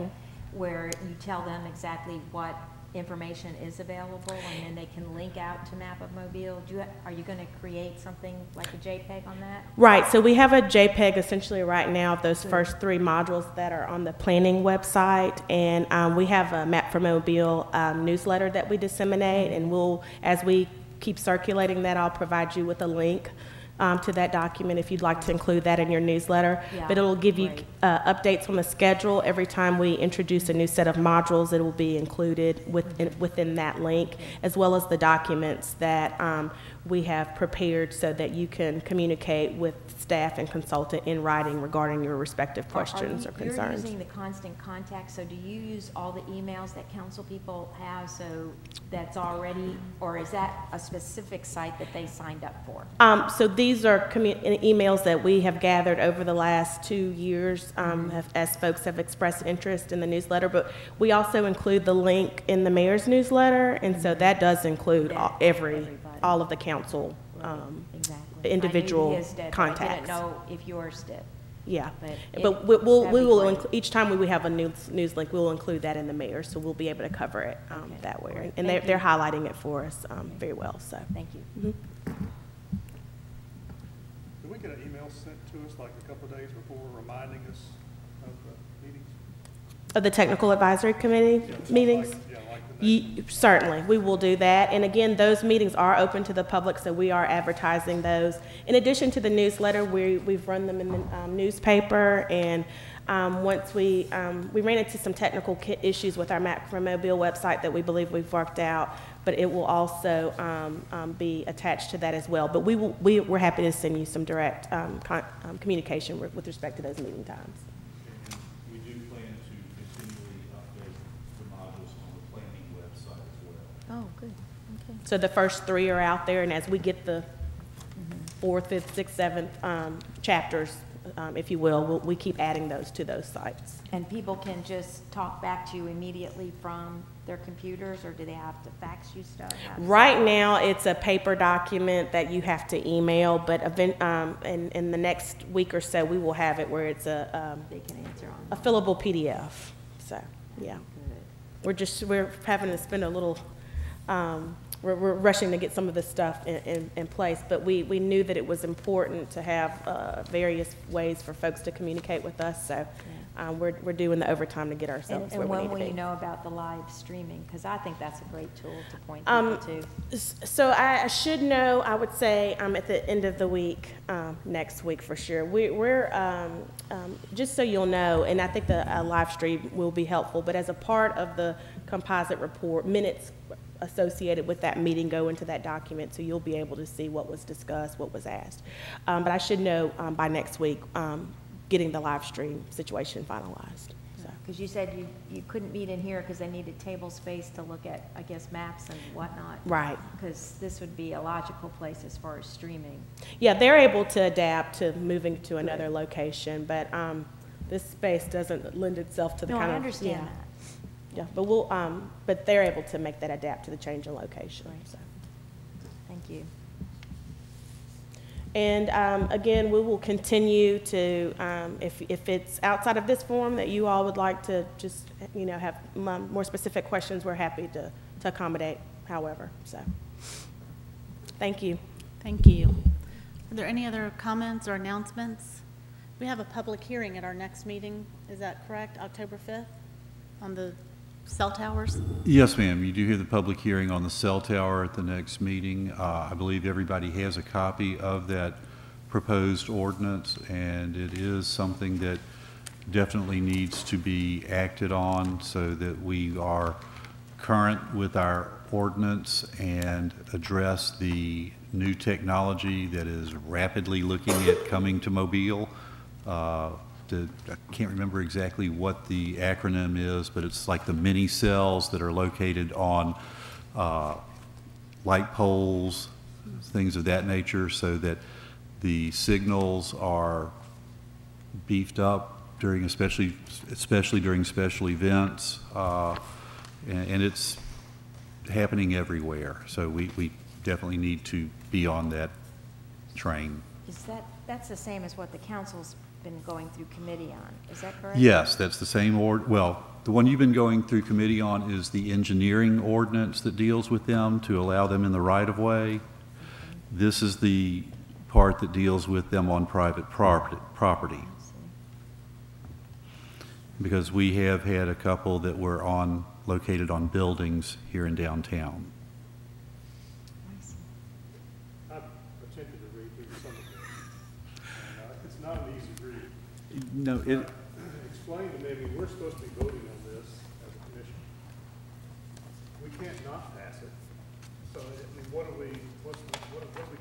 [SPEAKER 7] where you tell them exactly what information is available, and then they can link out to Map of Mobile. Are you going to create something like a JPEG on that?
[SPEAKER 16] Right. So we have a JPEG essentially right now of those first 3 modules that are on the planning website, and we have a Map for Mobile newsletter that we disseminate, and we'll, as we keep circulating that, I'll provide you with a link to that document if you'd like to include that in your newsletter.
[SPEAKER 7] Yeah,
[SPEAKER 16] but it'll give you updates on the schedule. Every time we introduce a new set of modules, it will be included within that link, as well as the documents that we have prepared so that you can communicate with staff and consultant in writing regarding your respective questions or concerns.
[SPEAKER 7] You're using the constant contact, so do you use all the emails that council people have, so that's already, or is that a specific site that they signed up for?
[SPEAKER 16] So these are emails that we have gathered over the last 2 years as folks have expressed interest in the newsletter, but we also include the link in the mayor's newsletter, and so that does include all of the council individual contacts.
[SPEAKER 7] I didn't know if yours did.
[SPEAKER 16] Yeah, but we will each time we have a news link, we will include that in the mayor, so we'll be able to cover it that way. And they're highlighting it for us very well. So
[SPEAKER 7] thank you.
[SPEAKER 2] Did we get an email sent to us like a couple of days before reminding us of the meetings?
[SPEAKER 16] Of the technical advisory committee meetings? Certainly, we will do that. And again, those meetings are open to the public, so we are advertising those. In addition to the newsletter, we've run them in the newspaper, and once we ran into some technical issues with our Map for Mobile website that we believe we've worked out, but it will also be attached to that as well. But we're happy to send you some direct communication with respect to those meeting times.
[SPEAKER 3] We do plan to continually update the modules on the planning website as well.
[SPEAKER 7] Oh, good. Okay.
[SPEAKER 16] So the first 3 are out there, and as we get the 4th, 5th, 6th, 7th chapters, if you will, we keep adding those to those sites.
[SPEAKER 7] And people can just talk back to you immediately from their computers, or do they have to fax you stuff?
[SPEAKER 16] Right now, it's a paper document that you have to email, but in the next week or so, we will have it where it's
[SPEAKER 7] they can answer on
[SPEAKER 16] a fillable PDF. So, yeah. We're having to spend a little, we're rushing to get some of this stuff in place, but we knew that it was important to have various ways for folks to communicate with us, so we're doing the overtime to get ourselves where we need to be.
[SPEAKER 7] And when will you know about the live streaming? Because I think that's a great tool to point people to.
[SPEAKER 16] So I should know, I would say, at the end of the week, next week for sure. We're just so you'll know, and I think the live stream will be helpful, but as a part of the composite report, minutes associated with that meeting go into that document, so you'll be able to see what was discussed, what was asked. But I should know by next week, getting the live stream situation finalized.
[SPEAKER 7] Because you said you couldn't meet in here because they needed table space to look at, I guess, maps and whatnot.
[SPEAKER 16] Right.
[SPEAKER 7] Because this would be a logical place as far as streaming.
[SPEAKER 16] Yeah, they're able to adapt to moving to another location, but this space doesn't lend itself to the kind of...
[SPEAKER 7] No, I understand that.
[SPEAKER 16] Yeah, but but they're able to make that adapt to the change in location. Right. So.
[SPEAKER 7] Thank you.
[SPEAKER 16] And again, we will continue to, if it's outside of this forum that you all would like to just, have more specific questions, we're happy to accommodate however. So, thank you.
[SPEAKER 1] Thank you. Are there any other comments or announcements? We have a public hearing at our next meeting, is that correct? October 5th, on the cell towers?
[SPEAKER 3] Yes, ma'am. You do hear the public hearing on the cell tower at the next meeting. I believe everybody has a copy of that proposed ordinance, and it is something that definitely needs to be acted on so that we are current with our ordinance and address the new technology that is rapidly looking at coming to Mobile. I can't remember exactly what the acronym is, but it's like the mini cells that are located on light poles, things of that nature, so that the signals are beefed up during, especially during special events, and it's happening everywhere. So we definitely need to be on that train.
[SPEAKER 7] That's the same as what the council's been going through committee on, is that correct?
[SPEAKER 3] Yes, that's the same well, the one you've been going through committee on is the engineering ordinance that deals with them to allow them in the right-of-way. This is the part that deals with them on private property. Because we have had a couple that were located on buildings here in downtown.
[SPEAKER 2] I've attempted to read through some of it, and it's not an easy read.
[SPEAKER 3] No,
[SPEAKER 2] Explain to me, I mean, we're supposed to be voting on this as a commission. We can't not pass it. So, I mean, what are we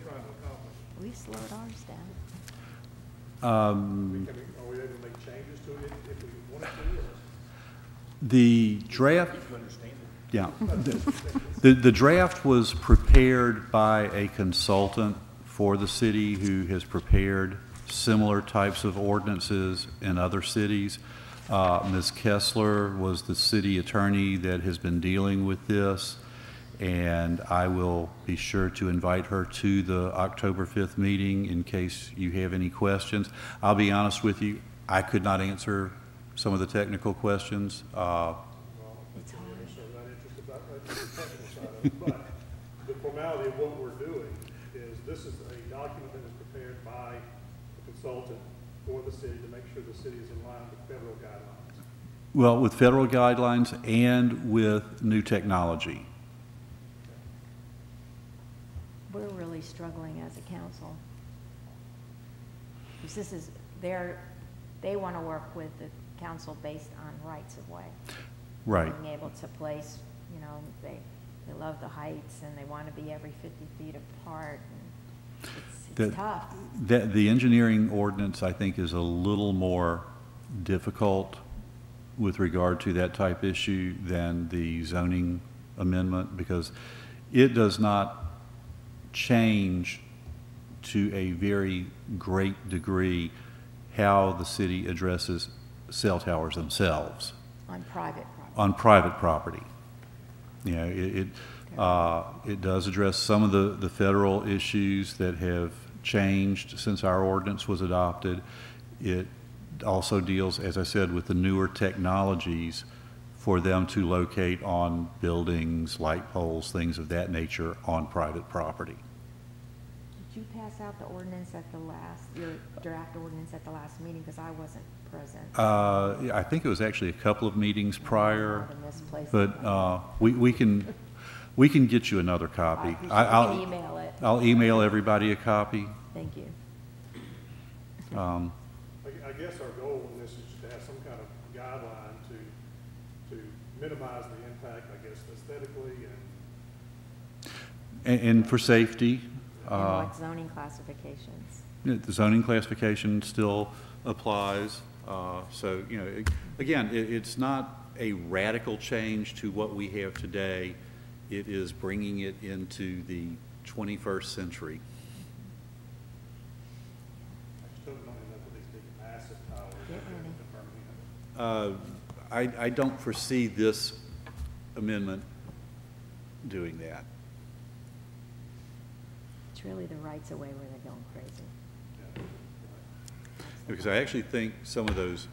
[SPEAKER 2] trying to accomplish?
[SPEAKER 7] We slowed ours down.
[SPEAKER 2] Are we able to make changes to it if we wanted to?
[SPEAKER 3] the draft, yeah, the draft was prepared by a consultant for the city who has prepared similar types of ordinances in other cities. Ms. Kessler was the city attorney that has been dealing with this, and I will be sure to invite her to the October 5th meeting in case you have any questions. I'll be honest with you, I could not answer some of the technical questions.
[SPEAKER 2] It's hard. But the formality of what we're doing is this is a document that was prepared by a consultant for the city to make sure the city is in line with federal guidelines.
[SPEAKER 3] Well, with federal guidelines and with new technology.
[SPEAKER 7] We're really struggling as a council. Because this is, they want to work with the council based on rights of way.
[SPEAKER 3] Right.
[SPEAKER 7] Being able to place, you know, they love the heights and they want to be every 50 feet apart. And it's tough.
[SPEAKER 3] The engineering ordinance, I think, is a little more difficult with regard to that type issue than the zoning amendment, because it does not change to a very great degree how the city addresses cell towers themselves.
[SPEAKER 7] On private property.
[SPEAKER 3] On private property. You know, it does address some of the federal issues that have changed since our ordinance was adopted. It also deals, as I said, with the newer technologies for them to locate on buildings, light poles, things of that nature on private property.
[SPEAKER 7] Did you pass out the ordinance at the your draft ordinance at the last meeting? Because I wasn't present.
[SPEAKER 3] I think it was actually a couple of meetings prior, but we can get you another copy.
[SPEAKER 7] I'll email it.
[SPEAKER 3] I'll email everybody a copy.
[SPEAKER 7] Thank you.
[SPEAKER 2] I guess our goal in this is to have some kind of guideline to minimize the impact, I guess, aesthetically
[SPEAKER 3] and for safety.
[SPEAKER 7] And like zoning classifications.
[SPEAKER 3] The zoning classification still applies. So, you know, again, it's not a radical change to what we have today. It is bringing it into the 21st century. I don't foresee this amendment doing that.
[SPEAKER 7] It's really the rights of way where they're going crazy.
[SPEAKER 3] Because I actually think some of those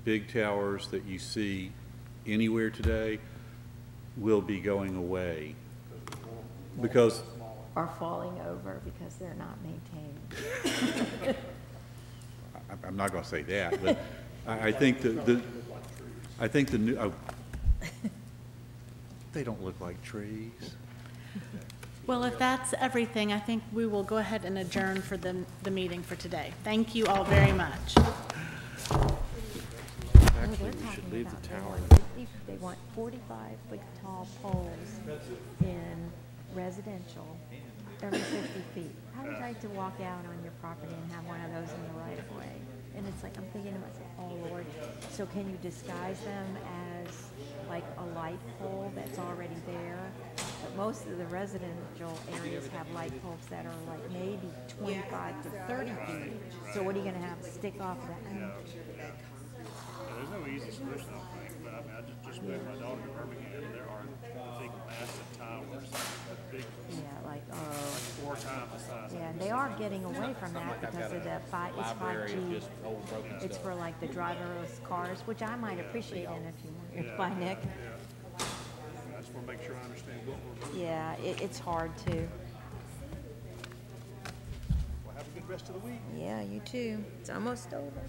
[SPEAKER 3] big towers that you see anywhere today will be going away. Because
[SPEAKER 7] are falling over because they're not maintained.
[SPEAKER 3] I'm not gonna say that, but I think I think the new, they don't look like trees.
[SPEAKER 1] Well, if that's everything, I think we will go ahead and adjourn for the meeting for today. Thank you all very much.
[SPEAKER 11] Actually, we should leave the tower.
[SPEAKER 7] They want 45-foot tall poles in residential every 50 feet. How would you like to walk out on your property and have one of those in the right of way? And it's like, I'm thinking to myself, oh Lord, so can you disguise them as like a light pole that's already there? But most of the residential areas have light poles that are like maybe 25 to 30 feet. So what are you gonna have, stick off that?
[SPEAKER 2] There's no easy solution, I don't think, but I mean, I just met my daughter in Birmingham, and there are big massive towers, big,
[SPEAKER 7] Yeah, like,
[SPEAKER 2] 4 times the size.
[SPEAKER 7] yeah, and they are getting away from that because of the it's 5G. It's for like the driverless cars, which I might appreciate in a few more years by Nick.
[SPEAKER 2] I just want to make sure I understand what we're doing.
[SPEAKER 7] Yeah, it's hard to.
[SPEAKER 2] Well, have a good rest of the week.
[SPEAKER 7] Yeah, you too. It's almost over.